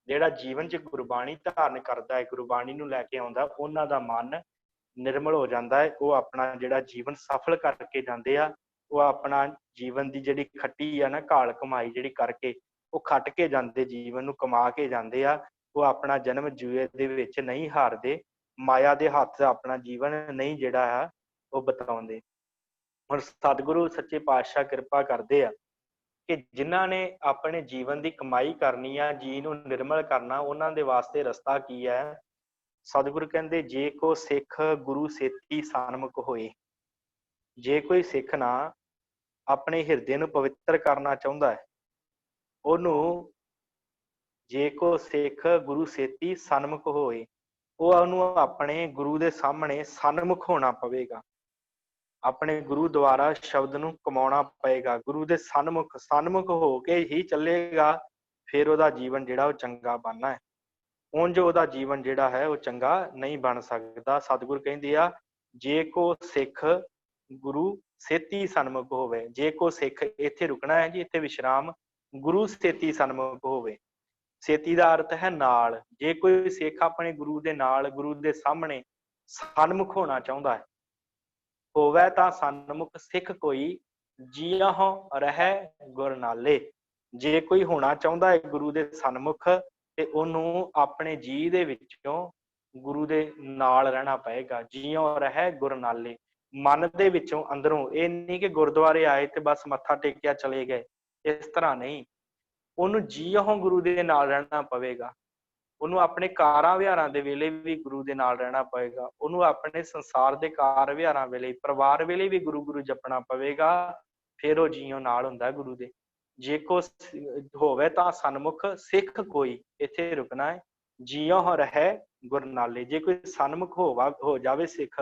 ਜਿਹੜਾ ਜੀਵਨ 'ਚ ਗੁਰਬਾਣੀ ਧਾਰਨ ਕਰਦਾ ਹੈ, ਗੁਰਬਾਣੀ ਨੂੰ ਲੈ ਕੇ ਆਉਂਦਾ, ਉਹਨਾਂ ਦਾ ਮਨ ਨਿਰਮਲ ਹੋ ਜਾਂਦਾ ਹੈ। ਉਹ ਆਪਣਾ ਜਿਹੜਾ ਜੀਵਨ ਸਫਲ ਕਰਕੇ ਜਾਂਦੇ ਆ। ਉਹ ਆਪਣਾ ਜੀਵਨ ਦੀ ਜਿਹੜੀ ਖੱਟੀ ਆ ਨਾ, ਘਾਲ ਕਮਾਈ ਜਿਹੜੀ ਕਰਕੇ ਉਹ ਖੱਟ ਕੇ ਜਾਂਦੇ, ਜੀਵਨ ਨੂੰ ਕਮਾ ਕੇ ਜਾਂਦੇ ਆ। ਉਹ ਆਪਣਾ ਜਨਮ ਜੂਏ ਦੇ ਵਿੱਚ ਨਹੀਂ ਹਾਰਦੇ, ਮਾਇਆ ਦੇ ਹੱਥ ਆਪਣਾ ਜੀਵਨ ਨਹੀਂ ਜਿਹੜਾ ਹੈ ਉਹ ਬਤਾਉਂਦੇ। ਹੁਣ ਸਤਿਗੁਰੂ ਸੱਚੇ ਪਾਤਸ਼ਾਹ ਕਿਰਪਾ ਕਰਦੇ ਆ ਕਿ ਜਿਨ੍ਹਾਂ ਨੇ ਆਪਣੇ ਜੀਵਨ ਦੀ ਕਮਾਈ ਕਰਨੀ ਆ, ਜੀ ਨੂੰ ਨਿਰਮਲ ਕਰਨਾ, ਉਹਨਾਂ ਦੇ ਵਾਸਤੇ ਰਸਤਾ ਕੀ ਹੈ? ਸਤਿਗੁਰੂ ਕਹਿੰਦੇ ਜੇ ਕੋ ਸਿੱਖ ਗੁਰੂ ਸੇਤੀ ਸਨਮੁਖ ਹੋਏ। ਜੇ ਕੋਈ ਸਿੱਖ ਨਾ ਆਪਣੇ ਹਿਰਦੇ ਨੂੰ ਪਵਿੱਤਰ ਕਰਨਾ ਚਾਹੁੰਦਾ ਹੈ, ਉਹਨੂੰ ਜੇ ਕੋ ਸਿੱਖ ਗੁਰੂ ਸੇਤੀ ਸਨਮੁਖ ਹੋਏ, ਉਹਨੂੰ ਆਪਣੇ ਗੁਰੂ ਦੇ ਸਾਹਮਣੇ ਸਨਮੁਖ ਹੋਣਾ ਪਵੇਗਾ। ਆਪਣੇ ਗੁਰੂ ਦੁਆਰਾ ਸ਼ਬਦ ਨੂੰ ਕਮਾਉਣਾ ਪਏਗਾ, ਗੁਰੂ ਦੇ ਸਨਮੁਖ ਹੋ ਕੇ ਹੀ ਚੱਲੇਗਾ। ਫਿਰ ਉਹਦਾ ਜੀਵਨ ਜਿਹੜਾ ਉਹ ਚੰਗਾ ਬਣਨਾ ਹੈ। ਉਂਝ ਉਹਦਾ ਜੀਵਨ ਜਿਹੜਾ ਹੈ ਉਹ ਚੰਗਾ ਨਹੀਂ ਬਣ ਸਕਦਾ। ਸਤਿਗੁਰ ਕਹਿੰਦੇ ਆ ਜੇ ਕੋ ਸਿੱਖ ਗੁਰੂ ਸੇਤੀ ਸਨਮੁਖ ਹੋਵੇ। ਜੇ ਕੋ ਸਿੱਖ, ਇੱਥੇ ਰੁਕਣਾ ਹੈ ਜੀ, ਇੱਥੇ ਵਿਸ਼ਰਾਮ। ਗੁਰੂ ਸੇਤੀ ਸਨਮੁਖ ਹੋਵੇ। ਸੇਤੀ ਦਾ ਅਰਥ ਹੈ ਨਾਲ। ਜੇ ਕੋਈ ਸਿੱਖ ਆਪਣੇ ਗੁਰੂ ਦੇ ਨਾਲ, ਗੁਰੂ ਦੇ ਸਾਹਮਣੇ ਸਨਮੁਖ ਹੋਣਾ ਚਾਹੁੰਦਾ ਹੈ, ਹੋਵੇ ਤਾਂ ਸਨਮੁਖ ਸਿੱਖ ਕੋਈ ਜਿਉ ਰਹਿ ਗੁਰ ਨਾਲੇ। ਜੇ ਕੋਈ ਹੋਣਾ ਚਾਹੁੰਦਾ ਹੈ ਗੁਰੂ ਦੇ ਸਨਮੁਖ, ਤੇ ਉਹਨੂੰ ਆਪਣੇ ਜੀ ਦੇ ਵਿੱਚੋਂ ਗੁਰੂ ਦੇ ਨਾਲ ਰਹਿਣਾ ਪਏਗਾ। ਜਿਉ ਰਹਿ ਗੁਰ ਨਾਲੇ, ਮਨ ਦੇ ਵਿੱਚੋਂ ਅੰਦਰੋਂ। ਇਹ ਨਹੀਂ ਕਿ ਗੁਰਦੁਆਰੇ ਆਏ ਤੇ ਬਸ ਮੱਥਾ ਟੇਕਿਆ ਚਲੇ ਗਏ, ਇਸ ਤਰ੍ਹਾਂ ਨਹੀਂ। ਉਹਨੂੰ ਜਿਉਂ ਗੁਰੂ ਦੇ ਨਾਲ ਰਹਿਣਾ ਪਵੇਗਾ। ਉਹਨੂੰ ਆਪਣੇ ਕਾਰਾਂ ਵਿਹਾਰਾਂ ਦੇ ਵੇਲੇ ਵੀ ਗੁਰੂ ਦੇ ਨਾਲ ਰਹਿਣਾ ਪਏਗਾ। ਉਹਨੂੰ ਆਪਣੇ ਸੰਸਾਰ ਦੇ ਕਾਰ ਵਿਹਾਰਾਂ ਵੇਲੇ, ਪਰਿਵਾਰ ਵੇਲੇ ਵੀ ਗੁਰੂ ਗੁਰੂ ਜਪਣਾ ਪਵੇਗਾ। ਫਿਰ ਉਹ ਜੀਓ ਨਾਲ ਹੁੰਦਾ ਗੁਰੂ ਦੇ। ਜੇ ਕੋ ਹੋਵੇ ਤਾਂ ਸਨਮੁਖ ਸਿੱਖ ਕੋਈ, ਇੱਥੇ ਰੁਕਣਾ ਹੈ। ਜਿਉ ਰਹਿ ਗੁਰ ਨਾਲੇ। ਜੇ ਕੋਈ ਸਨਮੁਖ ਹੋ ਜਾਵੇ ਸਿੱਖ,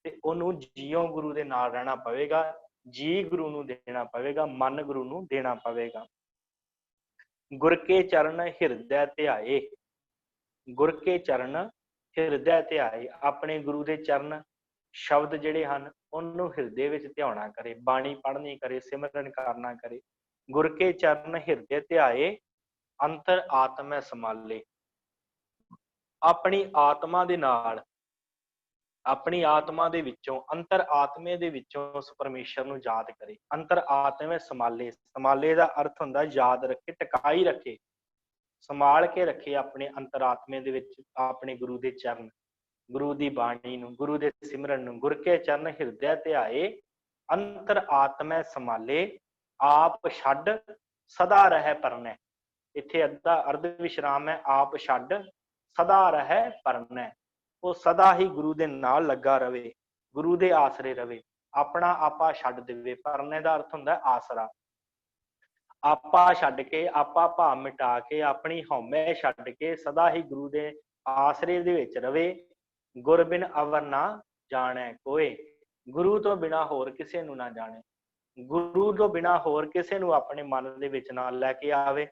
ਤੇ ਉਹਨੂੰ ਜਿਉਂ ਗੁਰੂ ਦੇ ਨਾਲ ਰਹਿਣਾ ਪਵੇਗਾ। ਜੀ ਗੁਰੂ ਨੂੰ ਦੇਣਾ ਪਵੇਗਾ, ਮਨ ਗੁਰੂ ਨੂੰ ਦੇਣਾ ਪਵੇਗਾ। ਗੁਰ ਕੇ ਚਰਨ ਹਿਰਦੈ ਧਿਆਏ। ਗੁਰ ਕੇ ਚਰਨ ਹਿਰਦੈ ਧਿਆਏ। ਆਪਣੇ ਗੁਰੂ ਦੇ ਚਰਨ ਸ਼ਬਦ ਜਿਹੜੇ ਹਨ ਉਹਨੂੰ ਹਿਰਦੇ ਵਿੱਚ ਧਿਆਉਣਾ ਕਰੇ, ਬਾਣੀ ਪੜ੍ਹਨੀ ਕਰੇ, ਸਿਮਰਨ ਕਰਨਾ ਕਰੇ। ਗੁਰ ਕੇ ਚਰਨ ਹਿਰਦੇ ਧਿਆਏ, ਅੰਤਰ ਆਤਮੈ ਸਮਾਲੇ। ਆਪਣੀ ਆਤਮਾ ਦੇ ਨਾਲ, ਆਪਣੀ ਆਤਮਾ ਦੇ ਵਿੱਚੋਂ, ਅੰਤਰ ਆਤਮੇ ਦੇ ਵਿੱਚੋਂ ਉਸ ਪਰਮੇਸ਼ਰ ਨੂੰ ਯਾਦ ਕਰੇ। ਅੰਤਰ ਆਤਮੈ ਸਮਾਲੇ। ਸਮਾਲੇ ਦਾ ਅਰਥ ਹੁੰਦਾ ਯਾਦ ਰੱਖੇ, ਟਿਕਾਈ ਰੱਖੇ, ਸੰਭਾਲ ਕੇ ਰੱਖੇ ਆਪਣੇ ਅੰਤਰਾਤਮੇ ਦੇ ਵਿੱਚ ਆਪਣੇ ਗੁਰੂ ਦੇ ਚਰਨ, ਗੁਰੂ ਦੀ ਬਾਣੀ ਨੂੰ, ਗੁਰੂ ਦੇ ਸਿਮਰਨ ਨੂੰ। ਗੁਰ ਕੇ ਚਰਨ ਹਿਰਦੈ ਧਿਆਏ, ਅੰਤਰ ਆਤਮੈ ਸਮਾਲੇ, ਆਪ ਛੱਡ ਸਦਾ ਰਹਿ ਪਰਨੈ। ਇੱਥੇ ਅੱਧਾ ਅਰਧ ਵਿਸ਼ਰਾਮ ਹੈ। ਆਪ ਛੱਡ ਸਦਾ ਰਹਿ ਪਰਨੈ। ਉਹ ਸਦਾ ਹੀ ਗੁਰੂ ਦੇ ਨਾਲ ਲੱਗਾ ਰਵੇ, ਗੁਰੂ ਦੇ ਆਸਰੇ ਰਵੇ, ਆਪਣਾ ਆਪਾ ਛੱਡ ਦੇਵੇ। ਪਰਨੈ ਦਾ ਅਰਥ ਹੁੰਦਾ ਆਸਰਾ। ਆਪਾ ਛੱਡ ਕੇ, ਆਪਾ ਭਾਵ ਮਿਟਾ ਕੇ, ਆਪਣੀ ਹਉਮੈ ਛੱਡ ਕੇ ਸਦਾ ਹੀ ਗੁਰੂ ਦੇ ਆਸਰੇ ਦੇ ਵਿੱਚ ਰਵੇ। ਗੁਰ ਬਿਨ ਅਵਰ ਨਾ ਜਾਣੈ ਕੋਏ। ਗੁਰੂ ਤੋਂ ਬਿਨਾ ਹੋਰ ਕਿਸੇ ਨੂੰ ਨਾ ਜਾਣੇ। ਗੁਰੂ ਤੋਂ ਬਿਨਾ ਹੋਰ ਕਿਸੇ ਨੂੰ ਆਪਣੇ ਮਨ ਦੇ ਵਿੱਚ ਨਾ ਲੈ ਕੇ ਆਵੇ,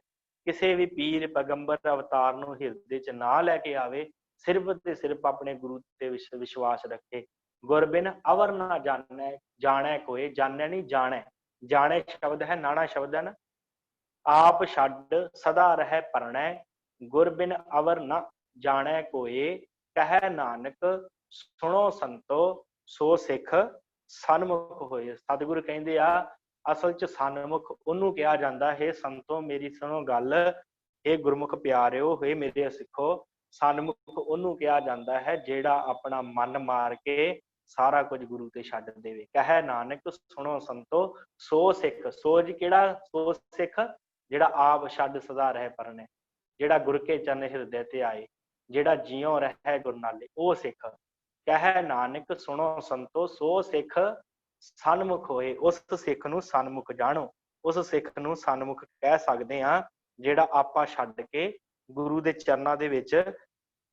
ਕਿਸੇ ਵੀ ਪੀਰ ਪੈਗੰਬਰ ਅਵਤਾਰ ਨੂੰ ਹਿਰਦੇ 'ਚ ਨਾ ਲੈ ਕੇ ਆਵੇ, ਸਿਰਫ ਤੇ ਸਿਰਫ ਆਪਣੇ ਗੁਰੂ ਤੇ ਵਿਸ਼ਵਾਸ ਰੱਖੇ। ਗੁਰ ਬਿਨ ਅਵਰ ਨਾ ਜਾਣੈ, ਜਾਣੈ ਕੋਇ, ਜਾਣੈ ਨਹੀਂ ਜਾਣੈ। ਜਾਣੈ ਸ਼ਬਦ ਹੈ, ਨਾਣਾ ਸ਼ਬਦ ਹੈ ਨਾ। ਆਪ ਛੱਡ ਸਦਾ ਰਹਿ ਪਰਣੈ, ਗੁਰ ਬਿਨ ਅਵਰ ਨਾ ਜਾਣੈ ਕੋਇ, ਕਹਿ ਨਾਨਕ ਸੁਣੋ ਸੰਤੋ, ਸੋ ਸਿੱਖ ਸਨਮੁਖ ਹੋਏ। ਸਤਿਗੁਰੂ ਕਹਿੰਦੇ ਆ, ਅਸਲ 'ਚ ਸਨਮੁਖ ਉਹਨੂੰ ਕਿਹਾ ਜਾਂਦਾ ਹੈ। ਸੰਤੋ ਮੇਰੀ ਸੁਣੋ ਗੱਲ, ਇਹ ਗੁਰਮੁਖ ਪਿਆਰਿਓ, ਹੋਏ ਮੇਰੇ ਸਿੱਖੋ, ਸਨਮੁਖ ਉਹਨੂੰ ਕਿਹਾ ਜਾਂਦਾ ਹੈ ਜਿਹੜਾ ਆਪਣਾ ਮਨ ਮਾਰ ਕੇ ਸਾਰਾ ਕੁਝ ਗੁਰੂ ਤੇ ਛੱਡ ਦੇਵੇ। ਕਹਿ ਨਾਨਕ ਸੁਣੋ ਸੰਤੋ, ਸੋ ਸਿੱਖ। ਸੋਜ ਕਿਹੜਾ? ਸੋ ਸਿੱਖ ਜਿਹੜਾ ਆਪ ਛੱਡ ਸਦਾ ਰਹਿ ਪਰਣੈ, ਜਿਹੜਾ ਗੁਰ ਕੇ ਚਰਨ ਹਿਰਦੇ ਤੇ ਆਏ, ਜਿਹੜਾ ਜਿਉ ਰਹਿ ਗੁਰ ਨਾਲੇ, ਉਹ ਸਿੱਖ। ਕਹਿ ਨਾਨਕ ਸੁਣੋ ਸੰਤੋ, ਸੋ ਸਿੱਖ ਸਨਮੁਖ ਹੋਏ। ਉਸ ਸਿੱਖ ਨੂੰ ਸਨਮੁਖ ਜਾਣੋ, ਉਸ ਸਿੱਖ ਨੂੰ ਸਨਮੁਖ ਕਹਿ ਸਕਦੇ ਹਾਂ ਜਿਹੜਾ ਆਪਾਂ ਛੱਡ ਕੇ ਗੁਰੂ ਦੇ ਚਰਨਾਂ ਦੇ ਵਿੱਚ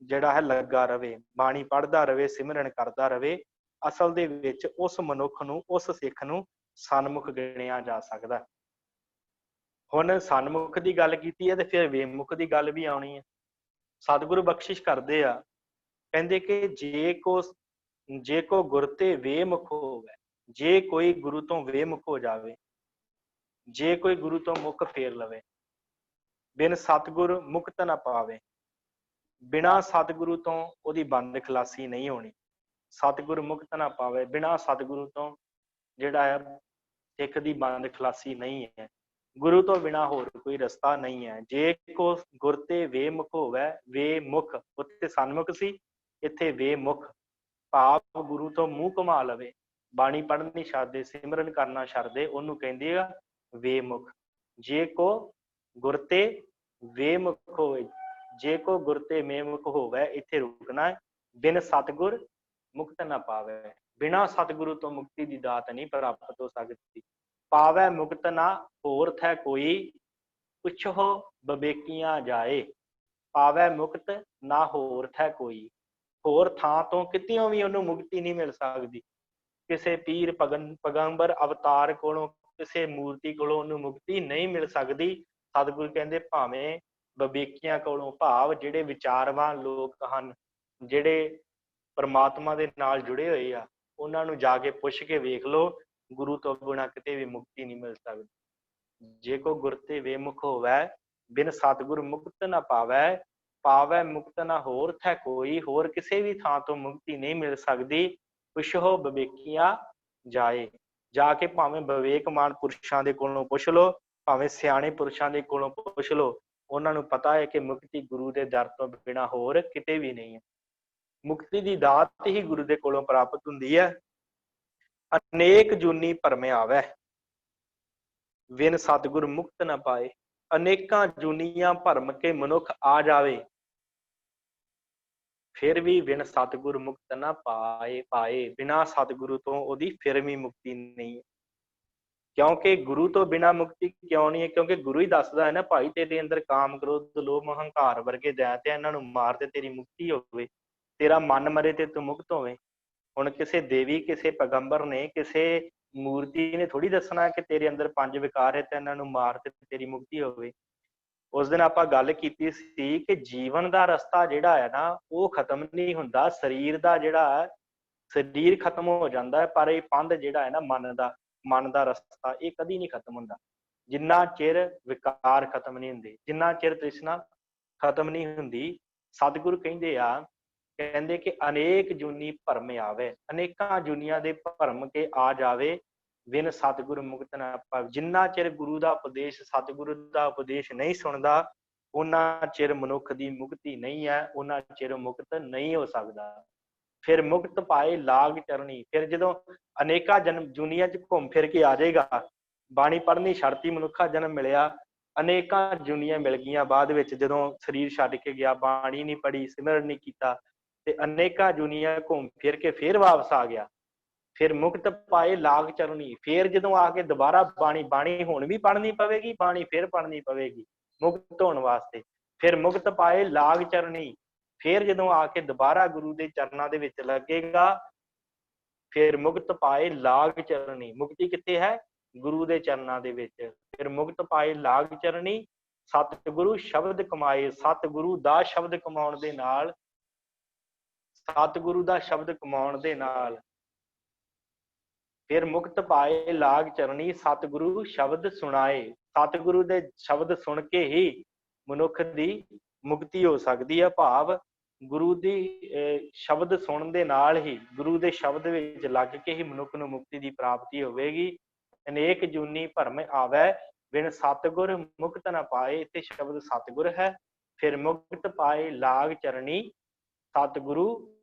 ਜਿਹੜਾ ਹੈ ਲੱਗਾ ਰਵੇ, ਬਾਣੀ ਪੜ੍ਹਦਾ ਰਵੇ, ਸਿਮਰਨ ਕਰਦਾ ਰਵੇ। ਅਸਲ ਦੇ ਵਿੱਚ ਉਸ ਮਨੁੱਖ ਨੂੰ, ਉਸ ਸਿੱਖ ਨੂੰ ਸਨਮੁਖ ਗਿਣਿਆ ਜਾ ਸਕਦਾ। ਹੁਣ ਸਨਮੁਖ ਦੀ ਗੱਲ ਕੀਤੀ ਹੈ ਤੇ ਫਿਰ ਵੇਮੁਖ ਦੀ ਗੱਲ ਵੀ ਆਉਣੀ ਹੈ। ਸਤਿਗੁਰੂ ਬਖਸ਼ਿਸ਼ ਕਰਦੇ ਆ, ਕਹਿੰਦੇ ਕਿ ਜੇ ਕੋ ਗੁਰ ਤੇ ਵੇਮੁਖ ਹੋਵੇ, ਜੇ ਕੋਈ ਗੁਰੂ ਤੋਂ ਵੇਮੁਖ ਹੋ ਜਾਵੇ, ਜੇ ਕੋਈ ਗੁਰੂ ਤੋਂ ਮੁਖ ਫੇਰ ਲਵੇ, ਬਿਨ ਸਤਿਗੁਰ ਮੁਕਤ ਨਾ ਪਾਵੇ। ਬਿਨਾਂ ਸਤਿਗੁਰੂ ਤੋਂ ਉਹਦੀ ਬੰਦ ਖਲਾਸੀ ਨਹੀਂ ਹੋਣੀ। ਸਤਿਗੁਰ ਮੁਕਤ ਨਾ ਪਾਵੇ, ਬਿਨਾਂ ਸਤਿਗੁਰੂ ਤੋਂ ਜਿਹੜਾ ਹੈ ਸਿੱਖ ਦੀ ਬੰਦ ਖਲਾਸੀ ਨਹੀਂ ਹੈ। ਗੁਰੂ ਤੋਂ ਬਿਨਾਂ ਹੋਰ ਕੋਈ ਰਸਤਾ ਨਹੀਂ ਹੈ। ਜੇ ਕੋ ਗੁਰ ਤੇ ਵੇਮੁਖ ਹੋਵੇ, ਵੇਮੁਖ ਉੱਥੇ ਸਨਮੁਖ ਸੀ, ਇੱਥੇ ਵੇਮੁਖ ਭਾਵ ਗੁਰੂ ਤੋਂ ਮੂੰਹ ਘੁਮਾ ਲਵੇ, ਬਾਣੀ ਪੜ੍ਹਨੀ ਛੱਡ ਦੇ, ਸਿਮਰਨ ਕਰਨਾ ਛੱਡ ਦੇ, ਉਹਨੂੰ ਕਹਿੰਦੇ ਆ ਵੇਮੁਖ। ਜੇ ਕੋ ਗੁਰ ਤੇ ਵੇਮੁਖ ਹੋਵੇ, ਜੇ ਕੋ ਗੁਰ ਤੇ ਵੇਮੁਖ ਹੋਵੇ, ਇੱਥੇ ਰੁਕਣਾ ਹੈ। ਬਿਨ ਸਤਿਗੁਰ ਮੁਕਤ ਨਾ ਪਾਵੇ, ਬਿਨਾਂ ਸਤਿਗੁਰੂ ਤੋਂ ਮੁਕਤੀ ਦੀ ਦਾਤ ਨਹੀਂ ਪ੍ਰਾਪਤ ਹੋ ਸਕਦੀ। ਪਾਵੈ ਮੁਕਤ ਨਾ ਹੋਰ ਥੈ ਕੋਈ, ਪੁੱਛੋ ਬਵੇਕੀਆਂ ਜਾਏ। ਪਾਵੈ ਮੁਕਤ ਨਾ ਹੋਰ ਥੈ ਕੋਈ, ਹੋਰ ਥਾਂ ਤੋਂ ਕਿਤਿਓਂ ਵੀ ਉਹਨੂੰ ਮੁਕਤੀ ਨਹੀਂ ਮਿਲ ਸਕਦੀ। ਕਿਸੇ ਪੀਰ ਪੈਗੰਬਰ ਅਵਤਾਰ ਕੋਲੋਂ, ਕਿਸੇ ਮੂਰਤੀ ਕੋਲੋਂ ਉਹਨੂੰ ਮੁਕਤੀ ਨਹੀਂ ਮਿਲ ਸਕਦੀ। ਸਤਿਗੁਰੂ ਕਹਿੰਦੇ ਭਾਵੇਂ ਬਵੇਕੀਆਂ ਕੋਲੋਂ, ਭਾਵ ਜਿਹੜੇ ਵਿਚਾਰਵਾਨ ਲੋਕ ਹਨ, ਜਿਹੜੇ ਪਰਮਾਤਮਾ ਦੇ ਨਾਲ ਜੁੜੇ ਹੋਏ ਆ, ਉਹਨਾਂ ਨੂੰ ਜਾ ਕੇ ਪੁੱਛ ਕੇ ਵੇਖ ਲਓ, ਗੁਰੂ ਤੋਂ ਬਿਨਾਂ ਕਿਤੇ ਵੀ ਮੁਕਤੀ ਨਹੀਂ ਮਿਲ ਸਕਦੀ। ਜੇ ਕੋ ਗੁਰ ਤੇ ਵੇਮੁਖ ਹੋਵੈ, ਬਿਨ ਸਤਿਗੁਰ ਮੁਕਤ ਨਾ ਪਾਵੈ। ਪਾਵੈ ਮੁਕਤ ਨਾ ਹੋਰ ਥੈ ਕੋਈ, ਹੋਰ ਕਿਸੇ ਵੀ ਥਾਂ ਤੋਂ ਮੁਕਤੀ ਨਹੀਂ ਮਿਲ ਸਕਦੀ। ਪੁੱਛੋ ਬਵੇਕੀਆਂ ਜਾਏ, ਜਾ ਕੇ ਭਾਵੇਂ ਵਿਵੇਕਮਾਨ ਪੁਰਸ਼ਾਂ ਦੇ ਕੋਲੋਂ ਪੁੱਛ ਲਓ, ਭਾਵੇਂ ਸਿਆਣੇ ਪੁਰਸ਼ਾਂ ਦੇ ਕੋਲੋਂ ਪੁੱਛ ਲਓ, ਉਹਨਾਂ ਨੂੰ ਪਤਾ ਹੈ ਕਿ ਮੁਕਤੀ ਗੁਰੂ ਦੇ ਦਰ ਤੋਂ ਬਿਨਾਂ ਹੋਰ ਕਿਤੇ ਵੀ ਨਹੀਂ ਹੈ। ਮੁਕਤੀ ਦੀ ਦਾਤ ਹੀ ਗੁਰੂ ਦੇ ਕੋਲੋਂ ਪ੍ਰਾਪਤ ਹੁੰਦੀ ਹੈ। ਅਨੇਕ ਜੂਨੀ ਭਰਮ ਆਵੈ, ਵਿਨ ਸਤਿਗੁਰ ਮੁਕਤ ਨਾ ਪਾਏ। ਅਨੇਕਾਂ ਜੂਨੀਆਂ ਭਰਮ ਕੇ ਮਨੁੱਖ ਆ ਜਾਵੇ, ਫਿਰ ਵੀ ਬਿਨ ਸਤਿਗੁਰ ਮੁਕਤ ਨਾ ਪਾਏ। ਬਿਨਾਂ ਸਤਿਗੁਰੂ ਤੋਂ ਉਹਦੀ ਫਿਰ ਵੀ ਮੁਕਤੀ ਨਹੀਂ ਹੈ। ਕਿਉਂਕਿ ਗੁਰੂ ਤੋਂ ਬਿਨਾਂ ਮੁਕਤੀ ਕਿਉਂ ਨਹੀਂ ਹੈ? ਕਿਉਂਕਿ ਗੁਰੂ ਹੀ ਦੱਸਦਾ ਹੈ ਨਾ, ਭਾਈ ਤੇਰੇ ਅੰਦਰ ਕਾਮ, ਕ੍ਰੋਧ, ਲੋਭ, ਹੰਕਾਰ ਵਰਗੇ ਦੈਂਤ, ਇਹਨਾਂ ਨੂੰ ਮਾਰ ਤੇ ਤੇਰੀ ਮੁਕਤੀ ਹੋਵੇ, ਤੇਰਾ ਮਨ ਮਰੇ ਤੇ ਤੂੰ ਮੁਕਤ ਹੋਵੇਂ। ਹੁਣ ਕਿਸੇ ਦੇਵੀ, ਕਿਸੇ ਪੈਗੰਬਰ ਨੇ, ਕਿਸੇ ਮੂਰਤੀ ਨੇ ਥੋੜੀ ਦੱਸਣਾ ਕਿ ਤੇਰੇ ਅੰਦਰ 5 ਵਿਕਾਰ ਹੈ ਤੇ ਇਹਨਾਂ ਨੂੰ ਮਾਰ ਤੇ ਤੇਰੀ ਮੁਕਤੀ ਹੋਵੇ। ਉਸ ਦਿਨ ਆਪਾਂ ਗੱਲ ਕੀਤੀ ਸੀ ਕਿ ਜੀਵਨ ਦਾ ਰਸਤਾ ਜਿਹੜਾ ਹੈ ਨਾ, ਉਹ ਖਤਮ ਨਹੀਂ ਹੁੰਦਾ। ਸਰੀਰ ਦਾ ਜਿਹੜਾ ਸਰੀਰ ਖਤਮ ਹੋ ਜਾਂਦਾ ਹੈ, ਪਰ ਇਹ ਪੰਧ ਜਿਹੜਾ ਹੈ ਨਾ ਮਨ ਦਾ ਰਸਤਾ, ਇਹ ਕਦੀ ਨਹੀਂ ਖਤਮ ਹੁੰਦਾ। ਜਿੰਨਾ ਚਿਰ ਵਿਕਾਰ ਖਤਮ ਨਹੀਂ ਹੁੰਦੇ, ਜਿੰਨਾ ਚਿਰ ਤ੍ਰਿਸ਼ਨਾ ਖਤਮ ਨਹੀਂ ਹੁੰਦੀ। ਸਤਿਗੁਰੂ ਕਹਿੰਦੇ ਆ, ਕਹਿੰਦੇ ਕਿ ਅਨੇਕ ਜੂਨੀ ਭਰਮ ਆਵੇ, ਅਨੇਕਾਂ ਜੂਨੀਆਂ ਦੇ ਭਰਮ ਕੇ ਆ ਜਾਵੇ, ਬਿਨ ਸਤਿਗੁਰ ਮੁਕਤ ਨਾ ਪਾਵੇ। ਜਿੰਨਾ ਚਿਰ ਗੁਰੂ ਦਾ ਉਪਦੇਸ਼, ਸਤਿਗੁਰੂ ਦਾ ਉਪਦੇਸ਼ ਨਹੀਂ ਸੁਣਦਾ, ਉਹਨਾਂ ਚਿਰ ਮਨੁੱਖ ਦੀ ਮੁਕਤੀ ਨਹੀਂ ਹੈ, ਉਹਨਾਂ ਚਿਰ ਮੁਕਤ ਨਹੀਂ ਹੋ ਸਕਦਾ। ਫਿਰ ਮੁਕਤ ਪਾਏ ਲਾਗ ਚਰਣੀ, ਫਿਰ ਜਦੋਂ ਅਨੇਕਾਂ ਜਨਮ ਜੂਨੀਆਂ ਚ ਘੁੰਮ ਫਿਰ ਕੇ ਆ ਜਾਏਗਾ, ਬਾਣੀ ਪੜ੍ਹਨੀ ਛੱਡਤੀ, ਮਨੁੱਖਾ ਜਨਮ ਮਿਲਿਆ, ਅਨੇਕਾਂ ਜੂਨੀਆਂ ਮਿਲ ਗਈਆਂ ਬਾਅਦ ਵਿੱਚ, ਜਦੋਂ ਸਰੀਰ ਛੱਡ ਕੇ ਗਿਆ, ਬਾਣੀ ਨਹੀਂ ਪੜ੍ਹੀ, ਸਿਮਰਨ ਨਹੀਂ ਕੀਤਾ, ਤੇ ਅਨੇਕਾਂ ਜੂਨੀਆਂ ਘੁੰਮ ਫਿਰ ਕੇ ਫਿਰ ਵਾਪਸ ਆ ਗਿਆ। ਫਿਰ ਮੁਕਤ ਪਾਏ ਲਾਗ ਚਰਣੀ, ਫਿਰ ਜਦੋਂ ਆ ਕੇ ਦੁਬਾਰਾ ਬਾਣੀ ਹੁਣ ਵੀ ਪੜ੍ਹਨੀ ਪਵੇਗੀ, ਬਾਣੀ ਫਿਰ ਪੜ੍ਹਨੀ ਪਵੇਗੀ ਮੁਕਤ ਹੋਣ ਵਾਸਤੇ। ਫਿਰ ਮੁਕਤ ਪਾਏ ਲਾਗ ਚਰਣੀ, ਫਿਰ ਜਦੋਂ ਆ ਕੇ ਦੁਬਾਰਾ ਗੁਰੂ ਦੇ ਚਰਨਾਂ ਦੇ ਵਿੱਚ ਲੱਗੇਗਾ, ਫਿਰ ਮੁਕਤ ਪਾਏ ਲਾਗ ਚਰਣੀ। ਮੁਕਤੀ ਕਿੱਥੇ ਹੈ? ਗੁਰੂ ਦੇ ਚਰਨਾਂ ਦੇ ਵਿੱਚ। ਫਿਰ ਮੁਕਤ ਪਾਏ ਲਾਗ ਚਰਣੀ, ਸਤਿਗੁਰੂ ਸ਼ਬਦ ਕਮਾਏ। ਸਤਿਗੁਰੂ ਦਾ ਸ਼ਬਦ ਕਮਾਉਣ ਦੇ ਨਾਲ, ਸਤਿਗੁਰੂ ਦਾ ਸ਼ਬਦ ਕਮਾਉਣ ਦੇ ਨਾਲ ਫਿਰ ਮੁਕਤ ਪਾਏ ਲਾਗ ਚਰਣੀ, ਸਤਿਗੁਰੂ ਸ਼ਬਦ ਸੁਣਾਏ। ਸਤਿਗੁਰੂ ਦੇ ਸ਼ਬਦ ਸੁਣ ਕੇ ਹੀ ਮਨੁੱਖ ਦੀ ਮੁਕਤੀ ਹੋ ਸਕਦੀ ਹੈ। ਭਾਵ ਗੁਰੂ ਦੀ ਸ਼ਬਦ ਸੁਣਨ ਦੇ ਨਾਲ ਹੀ, ਗੁਰੂ ਦੇ ਸ਼ਬਦ ਵਿੱਚ ਲੱਗ ਕੇ ਹੀ ਮਨੁੱਖ ਨੂੰ ਮੁਕਤੀ ਦੀ ਪ੍ਰਾਪਤੀ ਹੋਵੇਗੀ। ਅਨੇਕ ਜੂਨੀ ਭਰਮ ਆਵੈ, ਬਿਨ ਸਤਿਗੁਰ ਮੁਕਤ ਨਾ ਪਾਏ। ਤੇ ਸ਼ਬਦ ਸਤਿਗੁਰ ਹੈ। ਫਿਰ ਮੁਕਤ ਪਾਏ ਲਾਗ ਚਰਣੀ, ਸਤਿਗੁਰੂ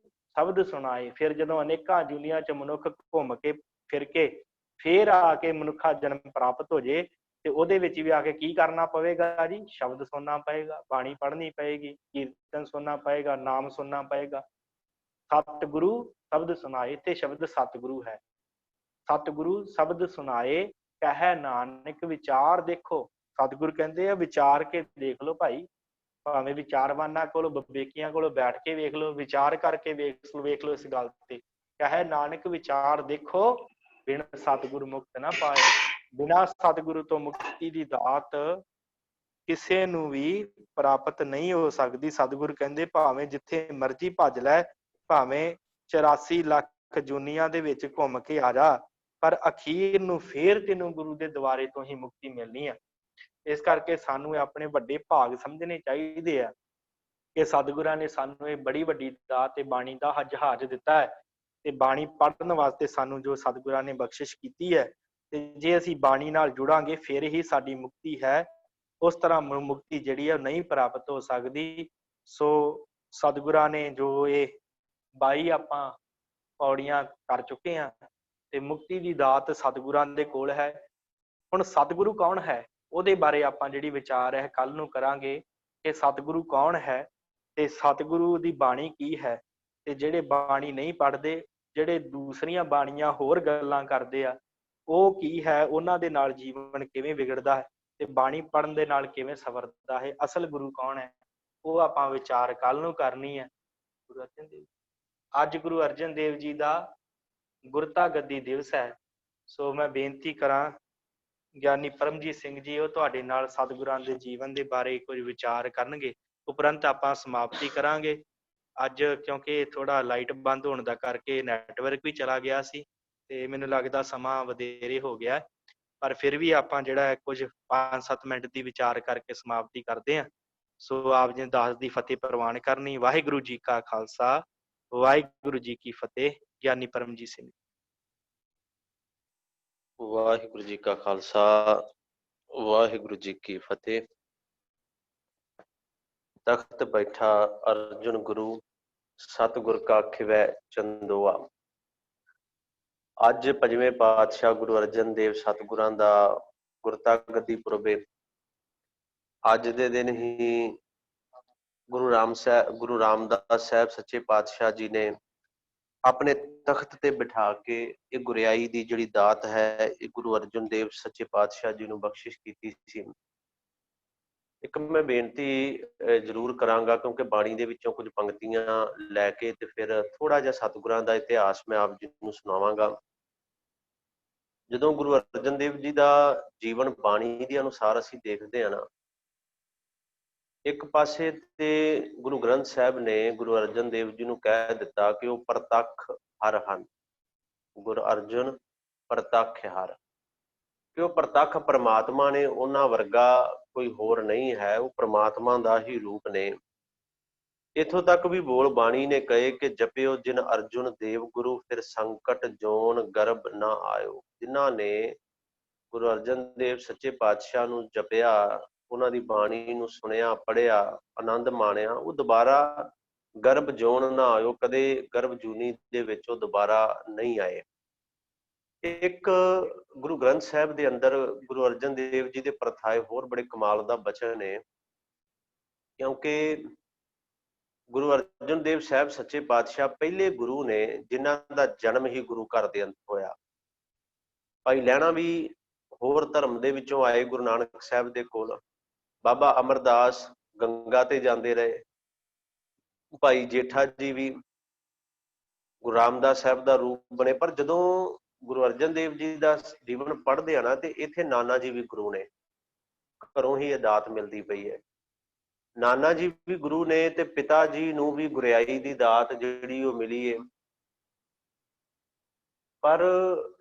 ਸ਼ਬਦ ਸੁਣਾਏ। ਫਿਰ ਜਦੋਂ ਅਨੇਕਾਂ ਜੂਨੀਆਂ ਚ ਮਨੁੱਖ ਘੁੰਮ ਕੇ ਫਿਰ ਕੇ ਫੇਰ ਆ ਕੇ ਮਨੁੱਖਾ ਜਨਮ ਪ੍ਰਾਪਤ ਹੋ ਜੇ, ਤੇ ਉਹਦੇ ਵਿੱਚ ਵੀ ਆ ਕੇ ਕੀ ਕਰਨਾ ਪਵੇਗਾ ਜੀ? ਸ਼ਬਦ ਸੁਣਨਾ ਪਏਗਾ, ਬਾਣੀ ਪੜ੍ਹਨੀ ਪਏਗੀ, ਕੀਰਤਨ ਸੁਣਨਾ ਪਏਗਾ, ਨਾਮ ਸੁਣਨਾ ਪਏਗਾ। ਸਤਿਗੁਰੂ ਸ਼ਬਦ ਸੁਣਾਏ, ਤੇ ਸ਼ਬਦ ਸਤਿਗੁਰੂ ਹੈ। ਸਤਿਗੁਰੂ ਸ਼ਬਦ ਸੁਣਾਏ, ਕਹਿ ਨਾਨਕ ਵਿਚਾਰ ਦੇਖੋ। ਸਤਿਗੁਰੂ ਕਹਿੰਦੇ ਆ ਵਿਚਾਰ ਕੇ ਦੇਖ ਲਓ ਭਾਈ। ਭਾਵੇਂ ਵਿਚਾਰਵਾਨਾਂ ਕੋਲ, ਵਿਵੇਕੀਆਂ ਕੋਲ ਬੈਠ ਕੇ ਵੇਖ ਲਓ, ਵਿਚਾਰ ਕਰਕੇ ਵੇਖ ਲਓ ਇਸ ਗੱਲ ਤੇ। ਕਹਿ ਨਾਨਕ ਵਿਚਾਰ ਦੇਖੋ, ਬਿਨ ਸਤਿਗੁਰ ਮੁਕਤ ਨਾ ਪਾਏ। ਬਿਨਾਂ ਸਤਿਗੁਰੂ ਤੋਂ ਮੁਕਤੀ ਦੀ ਦਾਤ ਕਿਸੇ ਨੂੰ ਵੀ ਪ੍ਰਾਪਤ ਨਹੀਂ ਹੋ ਸਕਦੀ। ਸਤਿਗੁਰ ਕਹਿੰਦੇ ਭਾਵੇਂ ਜਿੱਥੇ ਮਰਜ਼ੀ ਭੱਜ ਲੈ, ਭਾਵੇਂ 84 ਲੱਖ ਜੂਨੀਆਂ ਦੇ ਵਿੱਚ ਘੁੰਮ ਕੇ ਆ ਜਾ, ਪਰ ਅਖੀਰ ਨੂੰ ਫੇਰ ਤੈਨੂੰ ਗੁਰੂ ਦੇ ਦੁਆਰੇ ਤੋਂ ਹੀ ਮੁਕਤੀ ਮਿਲਣੀ ਹੈ। ਇਸ ਕਰਕੇ ਸਾਨੂੰ ਆਪਣੇ ਵੱਡੇ ਭਾਗ ਸਮਝਣੇ ਚਾਹੀਦੇ ਆ ਕਿ ਸਤਿਗੁਰਾਂ ਨੇ ਸਾਨੂੰ ਇਹ ਬੜੀ ਵੱਡੀ ਦਾਤ ਤੇ ਬਾਣੀ ਦਾ ਜਹਾਜ਼ ਦਿੱਤਾ ਹੈ, ਤੇ ਬਾਣੀ ਪੜ੍ਹਨ ਵਾਸਤੇ ਸਾਨੂੰ ਜੋ ਸਤਿਗੁਰਾਂ ਨੇ ਬਖਸ਼ਿਸ਼ ਕੀਤੀ ਹੈ, ਤੇ ਜੇ ਅਸੀਂ ਬਾਣੀ ਨਾਲ ਜੁੜਾਂਗੇ ਫਿਰ ਹੀ ਸਾਡੀ ਮੁਕਤੀ ਹੈ। ਉਸ ਤਰ੍ਹਾਂ ਮੁਕਤੀ ਜਿਹੜੀ ਹੈ ਨਹੀਂ ਪ੍ਰਾਪਤ ਹੋ ਸਕਦੀ। ਸੋ ਸਤਿਗੁਰਾਂ ਨੇ ਜੋ ਇਹ 22 ਆਪਾਂ ਪੌੜੀਆਂ ਕਰ ਚੁੱਕੇ ਹਾਂ, ਤੇ ਮੁਕਤੀ ਦੀ ਦਾਤ ਸਤਿਗੁਰਾਂ ਦੇ ਕੋਲ ਹੈ। ਹੁਣ ਸਤਿਗੁਰੂ ਕੌਣ ਹੈ, ਉਹਦੇ ਬਾਰੇ ਆਪਾਂ ਜਿਹੜੀ ਵਿਚਾਰ ਹੈ ਕੱਲ ਨੂੰ ਕਰਾਂਗੇ ਕਿ ਸਤਿਗੁਰੂ ਕੌਣ ਹੈ ਤੇ ਸਤਿਗੁਰੂ ਦੀ ਬਾਣੀ ਕੀ ਹੈ। ਤੇ ਜਿਹੜੇ ਬਾਣੀ ਨਹੀਂ ਪੜ੍ਹਦੇ, ਜਿਹੜੇ ਦੂਸਰੀਆਂ ਬਾਣੀਆਂ ਹੋਰ ਗੱਲਾਂ ਕਰਦੇ ਆ, ਉਹ ਕੀ ਹੈ, ਉਹਨਾਂ ਦੇ ਨਾਲ ਜੀਵਨ ਕਿਵੇਂ ਵਿਗੜਦਾ ਹੈ, ਤੇ ਬਾਣੀ ਪੜ੍ਹਨ ਦੇ ਨਾਲ ਕਿਵੇਂ ਸਵਰਦਾ ਹੈ, ਅਸਲ ਗੁਰੂ ਕੌਣ ਹੈ, ਉਹ ਆਪਾਂ ਵਿਚਾਰ ਕੱਲ ਨੂੰ ਕਰਨੀ ਹੈ। ਗੁਰੂ ਅਰਜਨ ਦੇਵ, ਅੱਜ ਗੁਰੂ ਅਰਜਨ ਦੇਵ ਜੀ ਦਾ ਗੁਰਤਾ ਗੱਦੀ ਦਿਵਸ ਹੈ। ਸੋ ਮੈਂ ਬੇਨਤੀ ਕਰਾਂ ਗਿਆਨੀ ਪਰਮਜੀਤ ਸਿੰਘ ਜੀ, ਉਹ ਤੁਹਾਡੇ ਨਾਲ ਸਤਿਗੁਰਾਂ ਦੇ ਜੀਵਨ ਦੇ ਬਾਰੇ ਕੁਝ ਵਿਚਾਰ ਕਰਨਗੇ। ਉਪਰੰਤ ਆਪਾਂ ਸਮਾਪਤੀ ਕਰਾਂਗੇ। ਅੱਜ ਕਿਉਂਕਿ ਥੋੜਾ ਲਾਈਟ ਬੰਦ ਹੋਣ ਦਾ ਕਰਕੇ ਨੈਟਵਰਕ ਵੀ ਚਲਾ ਗਿਆ ਸੀ, ਤੇ ਮੈਨੂੰ ਲੱਗਦਾ ਸਮਾਂ ਵਧੇਰੇ ਹੋ ਗਿਆ, ਪਰ ਫਿਰ ਵੀ ਆਪਾਂ ਜਿਹੜਾ ਕੁਝ 5-7 ਮਿੰਟ ਦੀ ਵਿਚਾਰ ਕਰਕੇ ਸਮਾਪਤੀ ਕਰਦੇ ਹਾਂ। ਸੋ ਆਪ ਜੀ ਦਾਸ ਦੀ ਫਤਿਹ ਪ੍ਰਵਾਨ ਕਰਨੀ। ਵਾਹਿਗੁਰੂ ਜੀ ਕਾ ਖਾਲਸਾ, ਵਾਹਿਗੁਰੂ ਜੀ ਕੀ ਫਤਿਹ। ਗਿਆਨੀ ਪਰਮਜੀਤ ਸਿੰਘ। ਵਾਹਿਗੁਰੂ ਜੀ ਕਾ ਖਾਲਸਾ, ਵਾਹਿਗੁਰੂ ਜੀ ਕੀ ਫਤਿਹ। ਤਖਤ ਬੈਠਾ ਅਰਜੁਨ ਗੁਰੂ, ਸਤਿਗੁਰ ਕਾ ਖਿਵੈ ਚੰਦੋਆ। ਅੱਜ 5ਵੇਂ ਪਾਤਸ਼ਾਹ ਗੁਰੂ ਅਰਜਨ ਦੇਵ ਸਤਿਗੁਰਾਂ ਦਾ ਗੁਰਤਾ ਗੱਦੀ ਪੁਰਬ। ਅੱਜ ਦੇ ਦਿਨ ਹੀ ਗੁਰੂ ਰਾਮਦਾਸ ਸਾਹਿਬ ਸੱਚੇ ਪਾਤਸ਼ਾਹ ਜੀ ਨੇ ਆਪਣੇ ਤਖਤ ਤੇ ਬਿਠਾ ਕੇ ਇਹ ਗੁਰਿਆਈ ਦੀ ਜਿਹੜੀ ਦਾਤ ਹੈ, ਇਹ ਗੁਰੂ ਅਰਜਨ ਦੇਵ ਸੱਚੇ ਪਾਤਸ਼ਾਹ ਜੀ ਨੂੰ ਬਖਸ਼ਿਸ਼ ਕੀਤੀ ਸੀ। ਇੱਕ ਮੈਂ ਬੇਨਤੀ ਜ਼ਰੂਰ ਕਰਾਂਗਾ, ਕਿਉਂਕਿ ਬਾਣੀ ਦੇ ਵਿੱਚੋਂ ਕੁਝ ਪੰਕਤੀਆਂ ਲੈ ਕੇ ਤੇ ਫਿਰ ਥੋੜਾ ਜਿਹਾ ਸਤਿਗੁਰਾਂ ਦਾ ਇਤਿਹਾਸ ਮੈਂ ਆਪ ਜੀ ਨੂੰ ਸੁਣਾਵਾਂਗਾ। ਜਦੋਂ ਗੁਰੂ ਅਰਜਨ ਦੇਵ ਜੀ ਦਾ ਜੀਵਨ ਬਾਣੀ ਦੇ ਅਨੁਸਾਰ ਅਸੀਂ ਦੇਖਦੇ ਹਾਂ ਨਾ, ਇੱਕ ਪਾਸੇ ਤੇ ਗੁਰੂ ਗ੍ਰੰਥ ਸਾਹਿਬ ਨੇ ਗੁਰੂ ਅਰਜਨ ਦੇਵ ਜੀ ਨੂੰ ਕਹਿ ਦਿੱਤਾ ਕਿ ਉਹ ਪ੍ਰਤੱਖ ਹਰ ਹਨ। ਗੁਰੂ ਅਰਜਨ ਪ੍ਰਤੱਖ ਹਰ, ਕਿ ਉਹ ਪ੍ਰਤੱਖ ਪਰਮਾਤਮਾ ਨੇ, ਉਹਨਾਂ ਵਰਗਾ ਕੋਈ ਹੋਰ ਨਹੀਂ ਹੈ, ਉਹ ਪਰਮਾਤਮਾ ਦਾ ਹੀ ਰੂਪ ਨੇ। ਇੱਥੋਂ ਤੱਕ ਵੀ ਬੋਲ ਬਾਣੀ ਨੇ ਕਹੇ ਕਿ ਜਪਿਓ ਜਿਨ ਅਰਜੁਨ ਦੇਵ ਗੁਰੂ, ਫਿਰ ਸੰਕਟ ਜੋਨ ਗਰਭ ਨਾ ਆਇਓ। ਜਿਨ੍ਹਾਂ ਨੇ ਗੁਰੂ ਅਰਜਨ ਦੇਵ ਸੱਚੇ ਪਾਤਸ਼ਾਹ ਨੂੰ ਜਪਿਆ, ਉਹਨਾਂ ਦੀ ਬਾਣੀ ਨੂੰ ਸੁਣਿਆ, ਪੜ੍ਹਿਆ, ਆਨੰਦ ਮਾਣਿਆ, ਉਹ ਦੁਬਾਰਾ ਗਰਭ ਜੋਨ ਨਾ ਆਇਓ। ਕਦੇ ਗਰਭ ਜੂਨੀ ਦੇ ਵਿੱਚ ਉਹ ਦੁਬਾਰਾ ਨਹੀਂ ਆਏ। ਇੱਕ ਗੁਰੂ ਗ੍ਰੰਥ ਸਾਹਿਬ ਦੇ ਅੰਦਰ ਗੁਰੂ ਅਰਜਨ ਦੇਵ ਜੀ ਦੇ ਪਰਥਾਏ ਹੋਰ ਬੜੇ ਕਮਾਲ ਦਾ ਬਚਨ ਨੇ, ਕਿਉਂਕਿ ਗੁਰੂ ਅਰਜਨ ਦੇਵ ਸਾਹਿਬ ਸੱਚੇ ਪਾਤਸ਼ਾਹ ਪਹਿਲੇ ਗੁਰੂ ਨੇ ਜਿਨ੍ਹਾਂ ਦਾ ਜਨਮ ਹੀ ਗੁਰੂ ਘਰ ਦੇ ਅੰਦਰ ਹੋਇਆ। ਭਾਈ ਲਹਿਣਾ ਵੀ ਹੋਰ ਧਰਮ ਦੇ ਵਿੱਚੋਂ ਆਏ ਗੁਰੂ ਨਾਨਕ ਸਾਹਿਬ ਦੇ ਕੋਲ। ਬਾਬਾ ਅਮਰਦਾਸ ਗੰਗਾ ਤੇ ਜਾਂਦੇ ਰਹੇ। ਭਾਈ ਜੇਠਾ ਜੀ ਵੀ ਗੁਰੂ ਰਾਮਦਾਸ ਸਾਹਿਬ ਦਾ ਰੂਪ ਬਣੇ। ਪਰ ਜਦੋਂ ਗੁਰੂ ਅਰਜਨ ਦੇਵ ਜੀ ਦਾ ਜੀਵਨ ਪੜ੍ਹਦੇ ਆ ਨਾ, ਤੇ ਇੱਥੇ ਨਾਨਾ ਜੀ ਵੀ ਗੁਰੂ ਨੇ, ਘਰੋਂ ਹੀ ਇਹ ਦਾਤ ਮਿਲਦੀ ਪਈ ਹੈ। ਨਾਨਾ ਜੀ ਵੀ ਗੁਰੂ ਨੇ ਤੇ ਪਿਤਾ ਜੀ ਨੂੰ ਵੀ ਗੁਰਿਆਈ ਦੀ ਦਾਤ ਜਿਹੜੀ ਉਹ ਮਿਲੀ ਹੈ। ਪਰ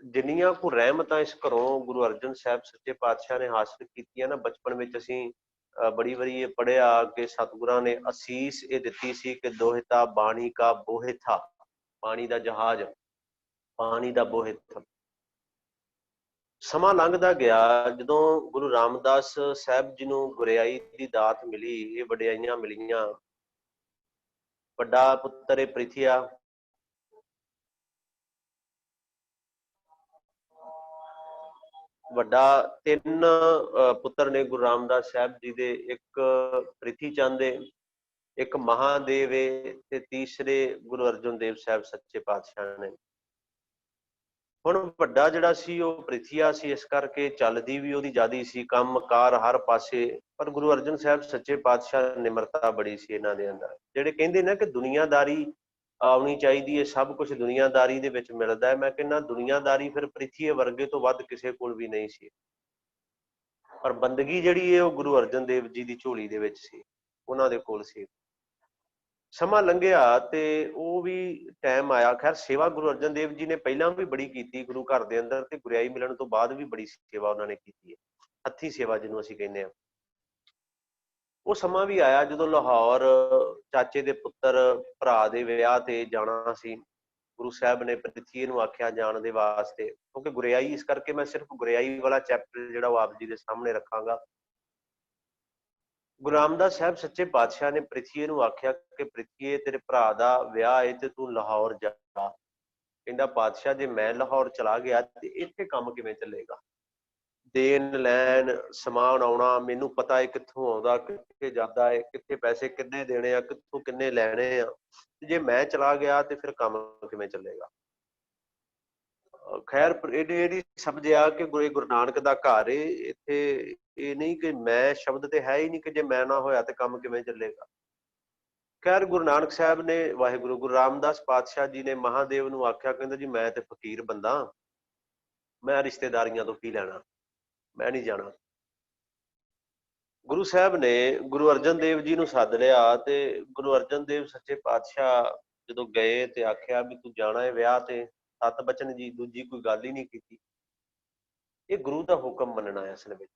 ਜਿੰਨੀਆਂ ਕੁ ਰਹਿਮਤਾਂ ਇਸ ਘਰੋਂ ਗੁਰੂ ਅਰਜਨ ਸਾਹਿਬ ਸੱਚੇ ਪਾਤਸ਼ਾਹ ਨੇ ਹਾਸਲ ਕੀਤੀਆਂ ਨਾ, ਬਚਪਨ ਵਿੱਚ ਅਸੀਂ ਬੜੀ ਵਾਰੀ ਇਹ ਪੜ੍ਹਿਆ ਕਿ ਸਤਿਗੁਰਾਂ ਨੇ ਅਸੀਸ ਇਹ ਦਿੱਤੀ ਸੀ ਕਿ ਦੋਹਿਤਾ ਬਾਣੀ ਕਾ ਬੋਹਿਥਾ, ਪਾਣੀ ਦਾ ਜਹਾਜ਼, ਪਾਣੀ ਦਾ ਬੋਹਿਥ। ਸਮਾਂ ਲੰਘਦਾ ਗਿਆ, ਜਦੋਂ ਗੁਰੂ ਰਾਮਦਾਸ ਸਾਹਿਬ ਜੀ ਨੂੰ ਗੁਰਿਆਈ ਦੀ ਦਾਤ ਮਿਲੀ, ਇਹ ਵਡਿਆਈਆਂ ਮਿਲੀਆਂ। ਵੱਡਾ ਪੁੱਤਰ ਇਹ ਪ੍ਰਿਥੀਆ, ਵੱਡਾ ਤਿੰਨ ਪੁੱਤਰ ਨੇ ਗੁਰੂ ਰਾਮਦਾਸ ਸਾਹਿਬ ਜੀ ਦੇ, ਇੱਕ ਪ੍ਰਿਥੀ ਚੰਦ ਏ, ਇੱਕ ਮਹਾਦੇਵ ਏ, ਤੇ ਤੀਸਰੇ ਗੁਰੂ ਅਰਜਨ ਦੇਵ ਸਾਹਿਬ ਸੱਚੇ ਪਾਤਸ਼ਾਹ ਨੇ। ਹੁਣ ਵੱਡਾ ਜਿਹੜਾ ਸੀ ਉਹ ਪ੍ਰਿਥੀਆ ਸੀ, ਇਸ ਕਰਕੇ ਚੱਲਦੀ ਵੀ ਉਹਦੀ ਜ਼ਿਆਦੀ ਸੀ, ਕੰਮ ਕਾਰ ਹਰ ਪਾਸੇ। ਪਰ ਗੁਰੂ ਅਰਜਨ ਸਾਹਿਬ ਸੱਚੇ ਪਾਤਸ਼ਾਹ ਨਿਮਰਤਾ ਬੜੀ ਸੀ ਇਹਨਾਂ ਦੇ ਅੰਦਰ। ਜਿਹੜੇ ਕਹਿੰਦੇ ਨਾ ਕਿ ਦੁਨੀਆਦਾਰੀ ਆਉਣੀ ਚਾਹੀਦੀ ਹੈ, ਸਭ ਕੁਝ ਦੁਨੀਆਦਾਰੀ ਦੇ ਵਿੱਚ ਮਿਲਦਾ ਹੈ, ਮੈਂ ਕਹਿੰਦਾ ਦੁਨੀਆਦਾਰੀ ਫਿਰ ਪ੍ਰਿਥੀਏ ਵਰਗੇ ਤੋਂ ਵੱਧ ਕਿਸੇ ਕੋਲ ਵੀ ਨਹੀਂ ਸੀ। ਪਰ ਬੰਦਗੀ ਜਿਹੜੀ ਹੈ ਉਹ ਗੁਰੂ ਅਰਜਨ ਦੇਵ ਜੀ ਦੀ ਝੋਲੀ ਦੇ ਵਿੱਚ ਸੀ, ਉਹਨਾਂ ਦੇ ਕੋਲ ਸੀ। ਸਮਾਂ ਲੰਘਿਆ ਤੇ ਉਹ ਵੀ ਟਾਈਮ ਆਇਆ। ਖੈਰ ਸੇਵਾ ਗੁਰੂ ਅਰਜਨ ਦੇਵ ਜੀ ਨੇ ਪਹਿਲਾਂ ਵੀ ਬੜੀ ਕੀਤੀ ਗੁਰੂ ਘਰ ਦੇ ਅੰਦਰ, ਤੇ ਗੁਰਿਆਈ ਮਿਲਣ ਤੋਂ ਬਾਅਦ ਵੀ ਬੜੀ ਸੇਵਾ ਉਹਨਾਂ ਨੇ ਕੀਤੀ ਹੈ, ਹੱਥੀ ਸੇਵਾ ਜਿਹਨੂੰ ਅਸੀਂ ਕਹਿੰਦੇ ਹਾਂ। ਉਹ ਸਮਾਂ ਵੀ ਆਇਆ ਜਦੋਂ ਲਾਹੌਰ ਚਾਚੇ ਦੇ ਪੁੱਤਰ ਭਰਾ ਦੇ ਵਿਆਹ ਤੇ ਜਾਣਾ ਸੀ। ਗੁਰੂ ਸਾਹਿਬ ਨੇ ਪ੍ਰਿਥੀਏ ਨੂੰ ਆਖਿਆ ਜਾਣ ਦੇ ਵਾਸਤੇ, ਕਿਉਂਕਿ ਗੁਰਿਆਈ, ਇਸ ਕਰਕੇ ਮੈਂ ਸਿਰਫ ਗੁਰਿਆਈ ਵਾਲਾ ਚੈਪਟਰ ਜਿਹੜਾ ਉਹ ਆਪ ਜੀ ਦੇ ਸਾਹਮਣੇ ਰੱਖਾਂਗਾ। ਗੁਰੂ ਰਾਮਦਾਸ ਸਾਹਿਬ ਸੱਚੇ ਪਾਤਸ਼ਾਹ ਨੇ ਪ੍ਰਿਥੀਏ ਨੂੰ ਆਖਿਆ ਕਿ ਪ੍ਰਿਥੀਏ ਤੇਰੇ ਭਰਾ ਦਾ ਵਿਆਹ ਹੈ ਤੇ ਤੂੰ ਲਾਹੌਰ ਜਾ। ਕਹਿੰਦਾ ਪਾਤਸ਼ਾਹ ਜੇ ਮੈਂ ਲਾਹੌਰ ਚਲਾ ਗਿਆ ਤੇ ਇੱਥੇ ਕੰਮ ਕਿਵੇਂ ਚੱਲੇਗਾ? ਦੇਣ ਲੈਣ, ਸਮਾਨ ਆਉਣਾ, ਮੈਨੂੰ ਪਤਾ ਹੈ ਕਿੱਥੋਂ ਆਉਂਦਾ, ਕਿੱਥੇ ਜਾਂਦਾ ਹੈ, ਕਿੱਥੇ ਪੈਸੇ ਕਿੰਨੇ ਦੇਣੇ ਆ, ਕਿੱਥੋਂ ਕਿੰਨੇ ਲੈਣੇ ਆ। ਜੇ ਮੈਂ ਚਲਾ ਗਿਆ ਤੇ ਫਿਰ ਕੰਮ ਕਿਵੇਂ ਚੱਲੇਗਾ? ਖੈਰ ਇਹ ਨਹੀਂ ਸਮਝਿਆ ਕਿ ਗੁਰੂ ਨਾਨਕ ਦਾ ਘਰ ਏ, ਇੱਥੇ ਇਹ ਨਹੀਂ ਕਿ ਮੈਂ ਸ਼ਬਦ ਤੇ ਹੈ ਹੀ ਨਹੀਂ ਕਿ ਜੇ ਮੈਂ ਨਾ ਹੋਇਆ ਤੇ ਕੰਮ ਕਿਵੇਂ ਚੱਲੇਗਾ। ਖੈਰ ਗੁਰੂ ਨਾਨਕ ਸਾਹਿਬ ਨੇ, ਵਾਹਿਗੁਰੂ, ਗੁਰੂ ਰਾਮਦਾਸ ਪਾਤਸ਼ਾਹ ਜੀ ਨੇ ਮਹਾਦੇਵ ਨੂੰ ਆਖਿਆ, ਕਹਿੰਦਾ ਜੀ ਮੈਂ ਤੇ ਫਕੀਰ ਬੰਦਾ, ਮੈਂ ਰਿਸ਼ਤੇਦਾਰੀਆਂ ਤੋਂ ਕੀ ਲੈਣਾ, ਮੈਂ ਨਹੀਂ ਜਾਣਾ। ਗੁਰੂ ਸਾਹਿਬ ਨੇ ਗੁਰੂ ਅਰਜਨ ਦੇਵ ਜੀ ਨੂੰ ਸੱਦ ਲਿਆ, ਤੇ ਗੁਰੂ ਅਰਜਨ ਦੇਵ ਸੱਚੇ ਪਾਤਸ਼ਾਹ ਜਦੋਂ ਗਏ ਤੇ ਆਖਿਆ ਵੀ ਤੂੰ ਜਾਣਾ ਹੈ ਵਿਆਹ ਤੇ, ਸਤ ਬਚਨ ਜੀ, ਦੂਜੀ ਕੋਈ ਗੱਲ ਹੀ ਨਹੀਂ ਕੀਤੀ। ਇਹ ਗੁਰੂ ਦਾ ਹੁਕਮ ਮੰਨਣਾ ਹੈ। ਅਸਲ ਵਿੱਚ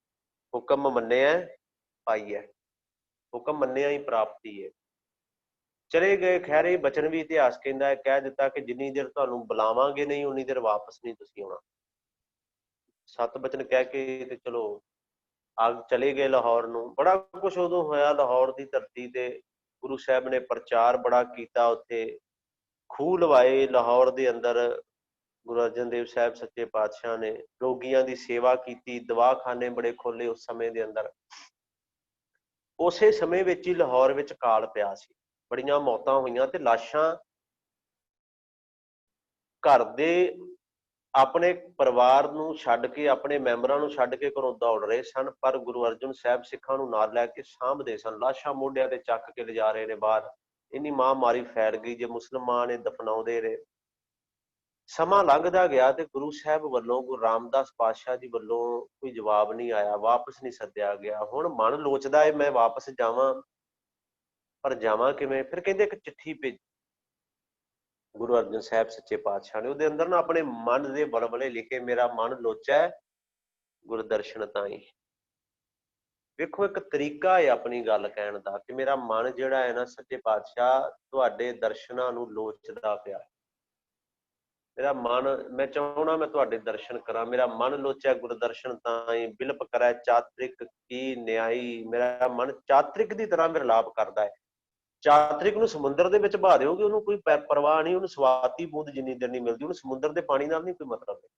ਹੁਕਮ ਮੰਨਿਆ ਪਾਈ ਹੈ, ਹੁਕਮ ਮੰਨਿਆ ਹੀ ਪ੍ਰਾਪਤੀ ਹੈ। ਚਲੇ ਗਏ। ਖੈਰ ਇਹ ਬਚਨ ਵੀ ਇਤਿਹਾਸ ਕਹਿੰਦਾ ਹੈ, ਕਹਿ ਦਿੱਤਾ ਕਿ ਜਿੰਨੀ ਦੇਰ ਤੁਹਾਨੂੰ ਬੁਲਾਵਾਂਗੇ ਨਹੀਂ ਉਨੀ ਦੇਰ ਵਾਪਸ ਨਹੀਂ ਤੁਸੀਂ ਆਉਣਾ। ਸਤ ਬਚਨ ਕਹਿ ਕੇ ਤੇ ਚਲੋ ਚਲੇ ਗਏ ਲਾਹੌਰ ਨੂੰ। ਬੜਾ ਕੁਛ ਉਦੋਂ ਹੋਇਆ ਲਾਹੌਰ ਦੀ ਧਰਤੀ ਤੇ। ਗੁਰੂ ਸਾਹਿਬ ਨੇ ਪ੍ਰਚਾਰ ਬੜਾ ਕੀਤਾ, ਉੱਥੇ ਖੂਹ ਲਵਾਏ ਲਾਹੌਰ ਦੇ ਅੰਦਰ। ਗੁਰੂ ਅਰਜਨ ਦੇਵ ਸਾਹਿਬ ਸੱਚੇ ਪਾਤਸ਼ਾਹ ਨੇ ਰੋਗੀਆਂ ਦੀ ਸੇਵਾ ਕੀਤੀ, ਦਵਾਖਾਨੇ ਬੜੇ ਖੋਲੇ ਉਸ ਸਮੇਂ ਦੇ ਅੰਦਰ। ਉਸੇ ਸਮੇਂ ਵਿੱਚ ਹੀ ਲਾਹੌਰ ਵਿੱਚ ਕਾਲ ਪਿਆ ਸੀ, ਬੜੀਆਂ ਮੌਤਾਂ ਹੋਈਆਂ ਤੇ ਲਾਸ਼ਾਂ ਘਰ ਦੇ ਆਪਣੇ ਪਰਿਵਾਰ ਨੂੰ ਛੱਡ ਕੇ, ਆਪਣੇ ਮੈਂਬਰਾਂ ਨੂੰ ਛੱਡ ਕੇ ਘਰੋਂ ਦੌੜ ਰਹੇ ਸਨ। ਪਰ ਗੁਰੂ ਅਰਜਨ ਸਾਹਿਬ ਸਿੱਖਾਂ ਨੂੰ ਨਾਲ ਲੈ ਕੇ ਸਾਂਭਦੇ ਸਨ। ਲਾਸ਼ਾਂ ਮੋਢਿਆਂ ਤੇ ਚੱਕ ਕੇ ਲਿਜਾ ਰਹੇ ਨੇ ਬਾਹਰ। ਇੰਨੀ ਮਹਾਂਮਾਰੀ ਫੈਲ ਗਈ, ਜੇ ਮੁਸਲਮਾਨ ਇਹ ਦਫਨਾਉਂਦੇ ਰਹੇ। ਸਮਾਂ ਲੰਘਦਾ ਗਿਆ ਤੇ ਗੁਰੂ ਸਾਹਿਬ ਵੱਲੋਂ, ਗੁਰੂ ਰਾਮਦਾਸ ਪਾਤਸ਼ਾਹ ਜੀ ਵੱਲੋਂ ਕੋਈ ਜਵਾਬ ਨਹੀਂ ਆਇਆ, ਵਾਪਸ ਨਹੀਂ ਸੱਦਿਆ ਗਿਆ। ਹੁਣ ਮਨ ਲੋਚਦਾ ਹੈ ਮੈਂ ਵਾਪਸ ਜਾਵਾਂ, ਪਰ ਜਾਵਾਂ ਕਿਵੇਂ? ਫਿਰ ਕਹਿੰਦੇ ਇੱਕ ਚਿੱਠੀ ਭੇਜੀ ਗੁਰੂ ਅਰਜਨ ਸਾਹਿਬ ਸੱਚੇ ਪਾਤਸ਼ਾਹ ਨੇ। ਉਹਦੇ ਅੰਦਰ ਨਾ ਆਪਣੇ ਮਨ ਦੇ ਬਲਬਲੇ ਲਿਖੇ, ਮੇਰਾ ਮਨ ਲੋਚੈ ਗੁਰਦਰਸ਼ਨ ਤਾਈਂ। ਵੇਖੋ ਇੱਕ ਤਰੀਕਾ ਹੈ ਆਪਣੀ ਗੱਲ ਕਹਿਣ ਦਾ, ਕਿ ਮੇਰਾ ਮਨ ਜਿਹੜਾ ਹੈ ਨਾ ਸੱਚੇ ਪਾਤਸ਼ਾਹ ਤੁਹਾਡੇ ਦਰਸ਼ਨਾਂ ਨੂੰ ਲੋਚਦਾ ਪਿਆ। ਮੇਰਾ ਮਨ, ਮੈਂ ਚਾਹੁੰਦਾ ਮੈਂ ਤੁਹਾਡੇ ਦਰਸ਼ਨ ਕਰਾਂ। ਮੇਰਾ ਮਨ ਲੋਚੈ ਗੁਰਦਰਸ਼ਨ ਤਾਈਂ, ਬਿਲਪ ਕਰੈ ਚਾਤ੍ਰਿਕ ਕੀ ਨਿਆਈ। ਮੇਰਾ ਮਨ ਚਾਤ੍ਰਿਕ ਦੀ ਤਰ੍ਹਾਂ ਵਿਰਲਾਪ ਕਰਦਾ ਹੈ। ਚਾਤ੍ਰਿਕ ਨੂੰ ਸਮੁੰਦਰ ਦੇ ਵਿੱਚ ਬਹਾ ਦਿਓਗੇ, ਉਹਨੂੰ ਕੋਈ ਪਰਵਾਹ ਨਹੀਂ, ਉਹਨੂੰ ਸਵਾਤੀ ਬੂੰਦ ਜਿੰਨੀ ਦੇਰ ਨਹੀਂ ਮਿਲਦੀ, ਉਹਨੂੰ ਸਮੁੰਦਰ ਦੇ ਪਾਣੀ ਨਾਲ ਨਹੀਂ ਕੋਈ ਮਤਲਬ ਹੈ।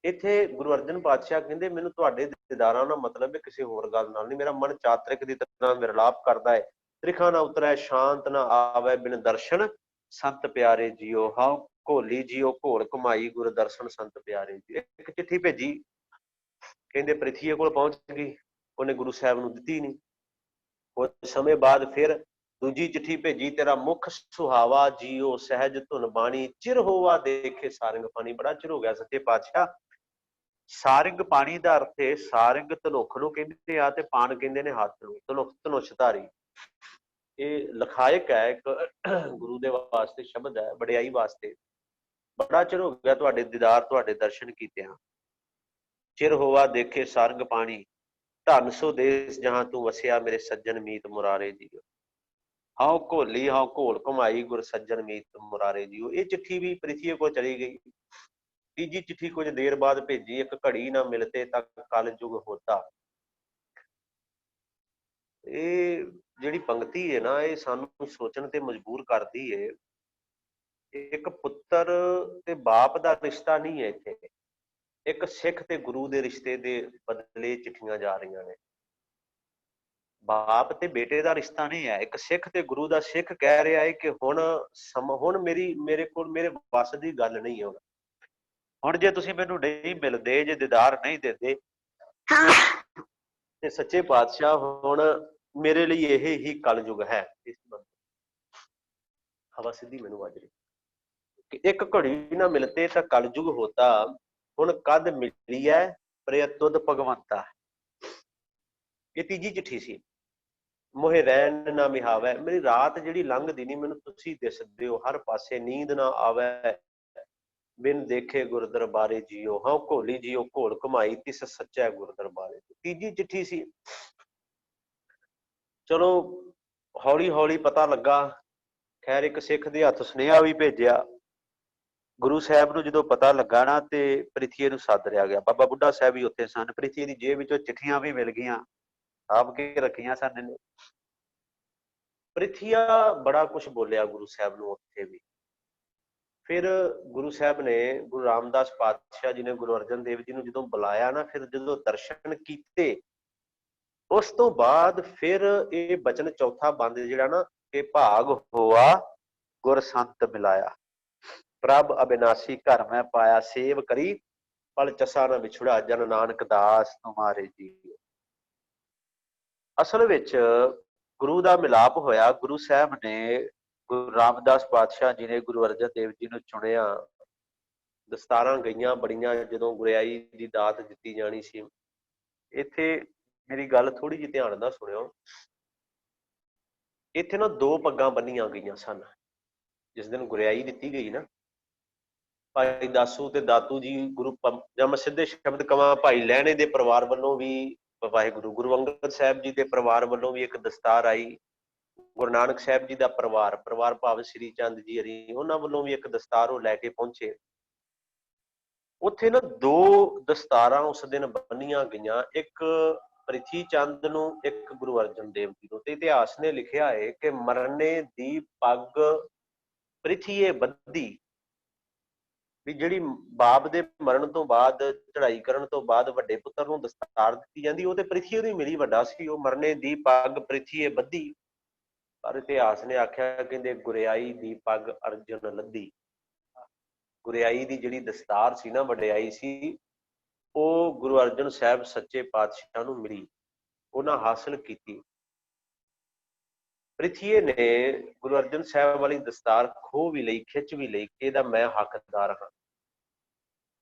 ਇੱਥੇ ਗੁਰੂ ਅਰਜਨ ਪਾਤਸ਼ਾਹ ਕਹਿੰਦੇ ਮੈਨੂੰ ਤੁਹਾਡੇ ਦੀਦਾਰਾਂ ਨਾਲ ਮਤਲਬ ਹੈ, ਕਿਸੇ ਹੋਰ ਗੱਲ ਨਾਲ ਨਹੀਂ। ਮੇਰਾ ਮਨ ਚਾਤ੍ਰਿਕ ਦੀ ਤਰ੍ਹਾਂ ਵਿਰਲਾਪ ਕਰਦਾ ਹੈ। ਤ੍ਰਿਖਾ ਨਾ ਉਤਰੈ ਸ਼ਾਂਤ ਨਾ ਆਵੈ ਬਿਨ ਦਰਸ਼ਨ ਸੰਤ ਪਿਆਰੇ ਜੀਓ। ਹਾਂ ਘੋਲੀ ਜੀਓ ਘੋਲ ਘੁਮਾਈ ਗੁਰ ਦਰਸ਼ਨ ਸੰਤ ਪਿਆਰੇ ਜੀ। ਇੱਕ ਚਿੱਠੀ ਭੇਜੀ, ਕਹਿੰਦੇ ਪ੍ਰਿਥੀਏ ਕੋਲ ਪਹੁੰਚ ਗਈ, ਉਹਨੇ ਗੁਰੂ ਸਾਹਿਬ ਨੂੰ ਦਿੱਤੀ ਨਹੀਂ। ਕੁਝ ਸਮੇਂ ਬਾਅਦ ਫਿਰ दूजी चिट्ठी भेजी, तेरा मुख सुहावा जियो सहज धुन बाणी, चिर होवा देखे सारंग पानी। बड़ा चिर हो गया सच्चे पातशाह। सारंग पानी ਦਾ ਅਰਥ ਹੈ ਸਾਰੰਗ ਧਨੁਖ ਨੂੰ ਕਹਿੰਦੇ ਆ ਤੇ ਪਾਣ ਕਹਿੰਦੇ ਨੇ ਹੱਥ ਨੂੰ, ਧਨੁਖ ਧਨੁਸ਼ ਧਾਰੀ। ਇਹ ਲਖਾਇਕ ਹੈ, ਇੱਕ ਗੁਰੂ ਦੇ ਵਾਸਤੇ ਸ਼ਬਦ ਹੈ, ਵਡਿਆਈ ਵਾਸਤੇ। ਬੜਾ ਚਿਰ ਹੋ ਗਿਆ ਤੁਹਾਡੇ ਦੀਦਾਰ, ਤੁਹਾਡੇ ਦਰਸ਼ਨ ਕੀਤਿਆਂ। ਚਿਰ ਹੋਵਾ ਦੇਖੇ ਸਾਰੰਗ ਪਾਣੀ, ਧਨ ਸੋ ਦੇਸ ਜਹਾਂ ਤੂੰ ਵਸਿਆ, ਮੇਰੇ ਸੱਜਣ ਮੀਤ ਮੁਰਾਰੇ ਜੀਓ। ਹਾਂ ਘੋਲੀ ਹਾਂ ਘੋਲ ਘੁਮਾਈ, ਗੁਰ ਸੱਜਣ ਮੀਤ ਮੁਰਾਰੇ ਜੀਓ। ਇਹ ਚਿੱਠੀ ਵੀ ਪ੍ਰਿਥੀ ਕੋਲ ਚਲੀ ਗਈ। ਤੀਜੀ ਚਿੱਠੀ ਕੁਝ ਦੇਰ ਬਾਅਦ ਭੇਜੀ, ਇੱਕ ਘੜੀ ਨਾ ਮਿਲਤੇ ਤੱਕ ਕਲ ਯੁਗ ਹੋਤਾ। ਇਹ ਜਿਹੜੀ ਪੰਕਤੀ ਹੈ ਨਾ, ਇਹ ਸਾਨੂੰ ਸੋਚਣ ਤੇ ਮਜਬੂਰ ਕਰਦੀ ਹੈ। ਇੱਕ ਪੁੱਤਰ ਤੇ ਬਾਪ ਦਾ ਰਿਸ਼ਤਾ ਨਹੀਂ ਹੈ ਇੱਥੇ, ਇੱਕ ਸਿੱਖ ਤੇ ਗੁਰੂ ਦੇ ਰਿਸ਼ਤੇ ਦੇ ਬਦਲੇ ਚਿੱਠੀਆਂ ਜਾ ਰਹੀਆਂ ਨੇ। ਬਾਪ ਤੇ ਬੇਟੇ ਦਾ ਰਿਸ਼ਤਾ ਨਹੀਂ ਹੈ, ਇੱਕ ਸਿੱਖ ਤੇ ਗੁਰੂ ਦਾ। ਸਿੱਖ ਕਹਿ ਰਿਹਾ ਹੈ ਕਿ ਹੁਣ ਮੇਰੇ ਕੋਲ ਮੇਰੇ ਵੱਸ ਦੀ ਗੱਲ ਨਹੀਂ ਹੈ। ਹੁਣ ਜੇ ਤੁਸੀਂ ਮੈਨੂੰ ਨਹੀਂ ਮਿਲਦੇ, ਜੇ ਦੀਦਾਰ ਨਹੀਂ ਦਿੰਦੇ, ਤੇ ਸੱਚੇ ਪਾਤਸ਼ਾਹ ਹੁਣ ਮੇਰੇ ਲਈ ਇਹ ਹੀ ਕਲਯੁਗ ਹੈ। ਹਵਾ ਸਿੱਧੀ ਮੈਨੂੰ ਵੱਜ ਰਹੀ ਕਿ ਇੱਕ ਘੜੀ ਨਾ ਮਿਲਤੇ ਤਾਂ ਕਲਯੁਗ ਹੋਤਾ, ਹੁਣ ਕਦ ਮਿਲੀ ਹੈ ਪ੍ਰਯਤੁਦ ਭਗਵੰਤਾ। ਇਹ ਤੀਜੀ ਚਿੱਠੀ ਸੀ। ਮੋਹੇ ਰਹਿਣ ਨਾ ਮਿਹਾਵੈ, ਮੇਰੀ ਰਾਤ ਜਿਹੜੀ ਲੰਘਦੀ ਨਹੀਂ, ਮੈਨੂੰ ਤੁਸੀਂ ਦਿਸਦੇ ਹੋ ਹਰ ਪਾਸੇ। ਨੀਂਦ ਨਾ ਆਵੈ ਬਿਨ ਦੇਖੇ ਗੁਰ ਦਰਬਾਰੇ ਜੀਓ, ਹਾਂ ਘੋਲੀ ਜੀਓ ਘੋਲ ਘੁਮਾਈ, ਤਿਸ ਸੱਚਾ ਗੁਰ ਦਰਬਾਰੇ। ਤੀਜੀ ਚਿੱਠੀ ਸੀ। ਚਲੋ ਹੌਲੀ ਹੌਲੀ ਪਤਾ ਲੱਗਾ। ਖੈਰ ਇੱਕ ਸਿੱਖ ਦੇ ਹੱਥ ਸੁਨੇਹਾ ਵੀ ਭੇਜਿਆ। ਗੁਰੂ ਸਾਹਿਬ ਨੂੰ ਜਦੋਂ ਪਤਾ ਲੱਗਾ ਨਾ, ਤੇ ਪ੍ਰਿਥੀਏ ਨੂੰ ਸੱਦ ਲਿਆ ਗਿਆ। ਬਾਬਾ ਬੁੱਢਾ ਸਾਹਿਬ ਵੀ ਉੱਥੇ ਸਨ। ਪ੍ਰਿਥੀਏ ਦੀ ਜੇਬ ਵਿੱਚੋਂ ਚਿੱਠੀਆਂ ਵੀ ਮਿਲ ਗਈਆਂ, ਸਾਂਭ ਕੇ ਰੱਖੀਆਂ ਸਨ ਇਹਨੇ। ਪ੍ਰਿਥੀਆ ਬੜਾ ਕੁਛ ਬੋਲਿਆ ਗੁਰੂ ਸਾਹਿਬ ਨੂੰ ਉੱਥੇ ਵੀ। ਫਿਰ ਗੁਰੂ ਸਾਹਿਬ ਨੇ, ਗੁਰੂ ਰਾਮਦਾਸ ਪਾਤਸ਼ਾਹ ਜੀ ਨੇ ਗੁਰੂ ਅਰਜਨ ਦੇਵ ਜੀ ਨੂੰ ਜਦੋਂ ਬੁਲਾਇਆ ਨਾ, ਫਿਰ ਜਦੋਂ ਦਰਸ਼ਨ ਕੀਤੇ, ਉਸ ਤੋਂ ਬਾਅਦ ਫਿਰ ਇਹ ਬਚਨ ਚੌਥਾ ਬੰਦ ਜਿਹੜਾ ਨਾ, ਕਿ ਭਾਗ ਹੋਆ ਗੁਰ ਸੰਤ ਮਿਲਾਇਆ, ਪ੍ਰਭ ਅਬਿਨਾਸੀ ਘਰ ਮੈਂ ਪਾਇਆ, ਸੇਵ ਕਰੀ ਪਲ ਚਸਾ ਨਾ ਵਿਛੁੜਾ, ਜਨ ਨਾਨਕ ਦਾਸ ਤੁਮਾਰੇ ਜੀ। ਅਸਲ ਵਿੱਚ ਗੁਰੂ ਦਾ ਮਿਲਾਪ ਹੋਇਆ। ਗੁਰੂ ਸਾਹਿਬ ਨੇ, ਗੁਰੂ ਰਾਮਦਾਸ ਪਾਤਸ਼ਾਹ ਜੀ ਨੇ ਗੁਰੂ ਅਰਜਨ ਦੇਵ ਜੀ ਨੂੰ ਚੁਣਿਆ। ਦਸਤਾਰਾਂ ਗਈਆਂ ਬੜੀਆਂ ਜਦੋਂ ਗੁਰਿਆਈ ਦੀ ਦਾਤ ਦਿੱਤੀ ਜਾਣੀ ਸੀ। ਇੱਥੇ ਮੇਰੀ ਗੱਲ ਥੋੜੀ ਜਿਹੀ ਧਿਆਨ ਨਾਲ ਸੁਣਿਓ। ਇੱਥੇ ਨਾ ਦੋ ਪੱਗਾਂ ਬੰਨੀਆਂ ਗਈਆਂ ਸਨ ਜਿਸ ਦਿਨ ਗੁਰਿਆਈ ਦਿੱਤੀ ਗਈ ਨਾ। ਭਾਈ ਦਾਸੂ ਤੇ ਦਾਤੂ ਜੀ, ਗੁਰੂ ਜਾਂ ਮੈਂ ਸਿੱਧੇ ਸ਼ਬਦ ਕਵਾਂ, ਭਾਈ ਲਹਿਣੇ ਦੇ ਪਰਿਵਾਰ ਵੱਲੋਂ ਵੀ ਵਾਹਿਗੁਰੂ, ਗੁਰੂ ਅੰਗਦ ਸਾਹਿਬ ਜੀ ਦੇ ਪਰਿਵਾਰ ਵੱਲੋਂ ਵੀ ਇੱਕ ਦਸਤਾਰ ਆਈ। ਗੁਰੂ ਨਾਨਕ ਸਾਹਿਬ ਜੀ ਦਾ ਪਰਿਵਾਰ ਭਾਵ ਸ੍ਰੀ ਚੰਦ ਜੀ ਹਰੀ, ਉਹਨਾਂ ਵੱਲੋਂ ਵੀ ਇੱਕ ਦਸਤਾਰ ਉਹ ਲੈ ਕੇ ਪਹੁੰਚੇ। ਉੱਥੇ ਨਾ ਦੋ ਦਸਤਾਰਾਂ ਉਸ ਦਿਨ ਬੰਨੀਆਂ ਗਈਆਂ, ਇੱਕ ਪ੍ਰਿਥੀ ਚੰਦ ਨੂੰ, ਇੱਕ ਗੁਰੂ ਅਰਜਨ ਦੇਵ ਜੀ ਨੂੰ। ਤੇ ਇਤਿਹਾਸ ਨੇ ਲਿਖਿਆ ਹੈ ਕਿ ਮਰਨੇ ਦੀ ਪੱਗ ਪ੍ਰਿਥੀਏ ਬੱਧੀ, ਵੀ ਜਿਹੜੀ ਬਾਪ ਦੇ ਮਰਨ ਤੋਂ ਬਾਅਦ, ਚੜ੍ਹਾਈ ਕਰਨ ਤੋਂ ਬਾਅਦ ਵੱਡੇ ਪੁੱਤਰ ਨੂੰ ਦਸਤਾਰ ਦਿੱਤੀ ਜਾਂਦੀ, ਉਹ ਤੇ ਪ੍ਰਿਥੀਏ ਨੂੰ ਹੀ ਮਿਲੀ, ਵੱਡਾ ਸੀ ਉਹ। ਮਰਨੇ ਦੀ ਪੱਗ ਪ੍ਰਿਥੀਏ ਬੱਧੀ, ਪਰ ਇਤਿਹਾਸ ਨੇ ਆਖਿਆ ਕਹਿੰਦੇ ਗੁਰਿਆਈ ਦੀ ਪੱਗ ਅਰਜਨ ਲੱਧੀ। ਗੁਰਿਆਈ ਦੀ ਜਿਹੜੀ ਦਸਤਾਰ ਸੀ ਨਾ, ਵਡਿਆਈ ਸੀ, ਉਹ ਗੁਰੂ ਅਰਜਨ ਸਾਹਿਬ ਸੱਚੇ ਪਾਤਸ਼ਾਹ ਨੂੰ ਮਿਲੀ, ਉਹਨਾਂ ਹਾਸਲ ਕੀਤੀ। ਪ੍ਰਿਥੀਏ ਨੇ ਗੁਰੂ ਅਰਜਨ ਸਾਹਿਬ ਵਾਲੀ ਦਸਤਾਰ ਖੋਹ ਵੀ ਲਈ, ਖਿੱਚ ਵੀ ਲਈ, ਇਹਦਾ ਮੈਂ ਹੱਕਦਾਰ ਹਾਂ।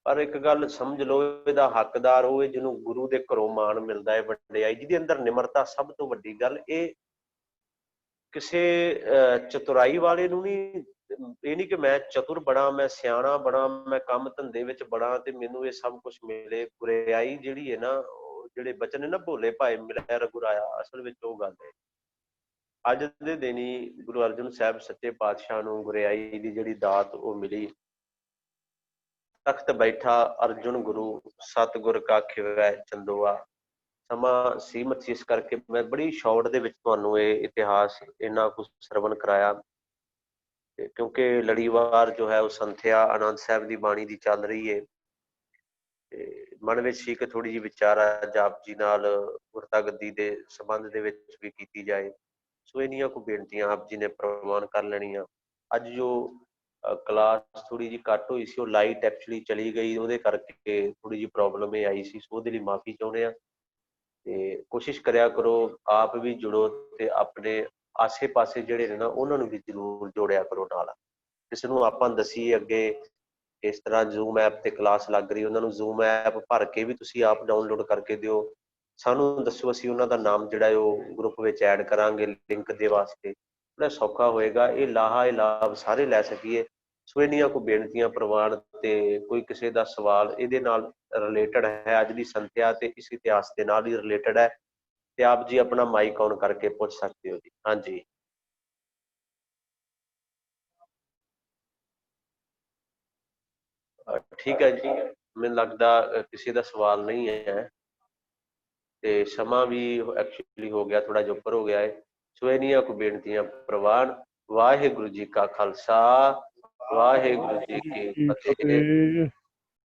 ਪਰ ਇੱਕ ਗੱਲ ਸਮਝ ਲਓ, ਇਹਦਾ ਹੱਕਦਾਰ ਉਹ ਹੈ ਜਿਹਨੂੰ ਗੁਰੂ ਦੇ ਘਰੋਂ ਮਾਣ ਮਿਲਦਾ ਹੈ, ਵਡਿਆਈ, ਜਿਹਦੇ ਅੰਦਰ ਨਿਮਰਤਾ ਸਭ ਤੋਂ ਵੱਡੀ ਗੱਲ। ਇਹ ਕਿਸੇ ਚਤੁਰਾਈ ਵਾਲੇ ਨੂੰ ਨਹੀਂ, ਇਹ ਨਹੀਂ ਕਿ ਮੈਂ ਚਤੁਰ ਬਣਾ, ਮੈਂ ਸਿਆਣਾ ਬਣਾ, ਮੈਂ ਕੰਮ ਧੰਦੇ ਵਿੱਚ ਬਣਾ ਤੇ ਮੈਨੂੰ ਇਹ ਸਭ ਕੁਛ ਮਿਲੇ। ਗੁਰਿਆਈ ਜਿਹੜੀ ਹੈ ਨਾ, ਜਿਹੜੇ ਬਚਨ ਨੇ ਨਾ, ਭੋਲੇ ਭਾਏ ਮਿਲਿਆ ਰਘੁਰਾਇਆ, ਅਸਲ ਵਿੱਚ ਉਹ ਗੱਲ ਹੈ। ਅੱਜ ਦੇ ਦਿਨ ਹੀ ਗੁਰੂ ਅਰਜਨ ਸਾਹਿਬ ਸੱਚੇ ਪਾਤਸ਼ਾਹ ਨੂੰ ਗੁਰਿਆਈ ਦੀ ਜਿਹੜੀ ਦਾਤ ਉਹ ਮਿਲੀ। ਤਖਤ ਬੈਠਾ ਅਰਜੁਨ ਗੁਰੂ, ਸਤਿਗੁਰ ਕਾ ਖਿਵੈ ਚੰਦੋਆ। ਸਮਾਂ ਸੀਮਤ ਸੀ, ਇਸ ਕਰਕੇ ਮੈਂ ਬੜੀ ਸ਼ਾਰਟ ਦੇ ਵਿੱਚ ਤੁਹਾਨੂੰ ਇਹ ਇਤਿਹਾਸ ਇੰਨਾ ਕੁਛ ਸਰਵਣ ਕਰਾਇਆ, ਕਿਉਂਕਿ ਲੜੀਵਾਰ ਜੋ ਹੈ ਉਹ ਸੰਥਿਆ ਆਨੰਦ ਸਾਹਿਬ ਦੀ ਬਾਣੀ ਦੀ ਚੱਲ ਰਹੀ ਹੈ। ਤੇ ਮਨ ਵਿੱਚ ਸੀ ਕਿ ਥੋੜੀ ਜਿਹੀ ਵਿਚਾਰਾ ਜਾਪ ਜੀ ਨਾਲ ਗੁਰਤਾ ਗੱਦੀ ਦੇ ਸੰਬੰਧ ਦੇ ਵਿੱਚ ਵੀ ਕੀਤੀ ਜਾਏ। ਸੋ ਇੰਨੀਆਂ ਕੁ ਬੇਨਤੀਆਂ ਆਪ ਜੀ ਨੇ ਪ੍ਰਵਾਨ ਕਰ ਲੈਣੀਆਂ। ਅੱਜ ਜੋ ਕਲਾਸ ਥੋੜੀ ਜਿਹੀ ਘੱਟ ਹੋਈ ਸੀ, ਉਹ ਲਾਈਟ ਐਕਚੁਅਲੀ ਚਲੀ ਗਈ, ਉਹਦੇ ਕਰਕੇ ਥੋੜੀ ਜਿਹੀ ਪ੍ਰੋਬਲਮ ਇਹ ਆਈ ਸੀ। ਸੋ ਉਹਦੇ ਲਈ ਮਾਫੀ ਚਾਹੁੰਦੇ ਹਾਂ। ਤੇ ਕੋਸ਼ਿਸ਼ ਕਰਿਆ ਕਰੋ ਆਪ ਵੀ ਜੁੜੋ ਤੇ ਆਪਣੇ ਆਸੇ ਪਾਸੇ ਜਿਹੜੇ ਨੇ ਨਾ ਉਹਨਾਂ ਨੂੰ ਵੀ ਜ਼ਰੂਰ ਜੋੜਿਆ ਕਰੋ ਨਾਲ। ਕਿਸੇ ਨੂੰ ਆਪਾਂ ਦਸੀਏ ਅੱਗੇ ਇਸ ਤਰ੍ਹਾਂ ਜ਼ੂਮ ਐਪ ਤੇ ਕਲਾਸ ਲੱਗ ਰਹੀ, ਉਹਨਾਂ ਨੂੰ ਜ਼ੂਮ ਐਪ ਭਰ ਕੇ ਵੀ ਤੁਸੀਂ ਆਪ ਡਾਊਨਲੋਡ ਕਰਕੇ ਦਿਓ, ਸਾਨੂੰ ਦੱਸੋ, ਅਸੀਂ ਉਹਨਾਂ ਦਾ ਨਾਮ ਜਿਹੜਾ ਉਹ ਗਰੁੱਪ ਵਿੱਚ ਐਡ ਕਰਾਂਗੇ ਲਿੰਕ ਦੇ ਵਾਸਤੇ। ਬੜਾ ਸੌਖਾ ਹੋਏਗਾ, ਇਹ ਲਾਭ ਸਾਰੇ ਲੈ ਸਕੀਏ। ਸੋ ਇੰਨੀਆਂ ਕੋ ਬੇਨਤੀਆਂ ਪ੍ਰਵਾਨ, ਤੇ ਕੋਈ ਕਿਸੇ ਦਾ ਸਵਾਲ ਇਹਦੇ ਨਾਲ ਰਿਲੇਟਡ ਹੈ, ਅੱਜ ਦੀ ਸੰਥਿਆ ਤੇ ਇਸ ਇਤਿਹਾਸ ਦੇ ਨਾਲ ਹੀ ਰਿਲੇਟਡ ਹੈ, ਤੇ ਆਪ ਜੀ ਆਪਣਾ ਮਾਈਕ ਔਨ ਕਰਕੇ ਪੁੱਛ ਸਕਦੇ ਹੋ ਜੀ। ਹਾਂਜੀ ਠੀਕ ਹੈ ਜੀ, ਮੈਨੂੰ ਲੱਗਦਾ ਕਿਸੇ ਦਾ ਸਵਾਲ ਨਹੀਂ ਹੈ, ਤੇ ਸਮਾਂ ਵੀ ਐਕਚੁਅਲੀ ਹੋ ਗਿਆ ਥੋੜਾ ਜਿਹਾ ਉੱਪਰ ਹੋ ਗਿਆ ਹੈ। ਸੋ ਇੰਨੀਆਂ ਕੋ ਬੇਨਤੀਆਂ ਪ੍ਰਵਾਨ। ਵਾਹਿਗੁਰੂ ਜੀ ਕਾ ਖਾਲਸਾ, ਵਾਹਿਗੁਰੂ ਜੀ ਕੀ ਫਤਿਹ।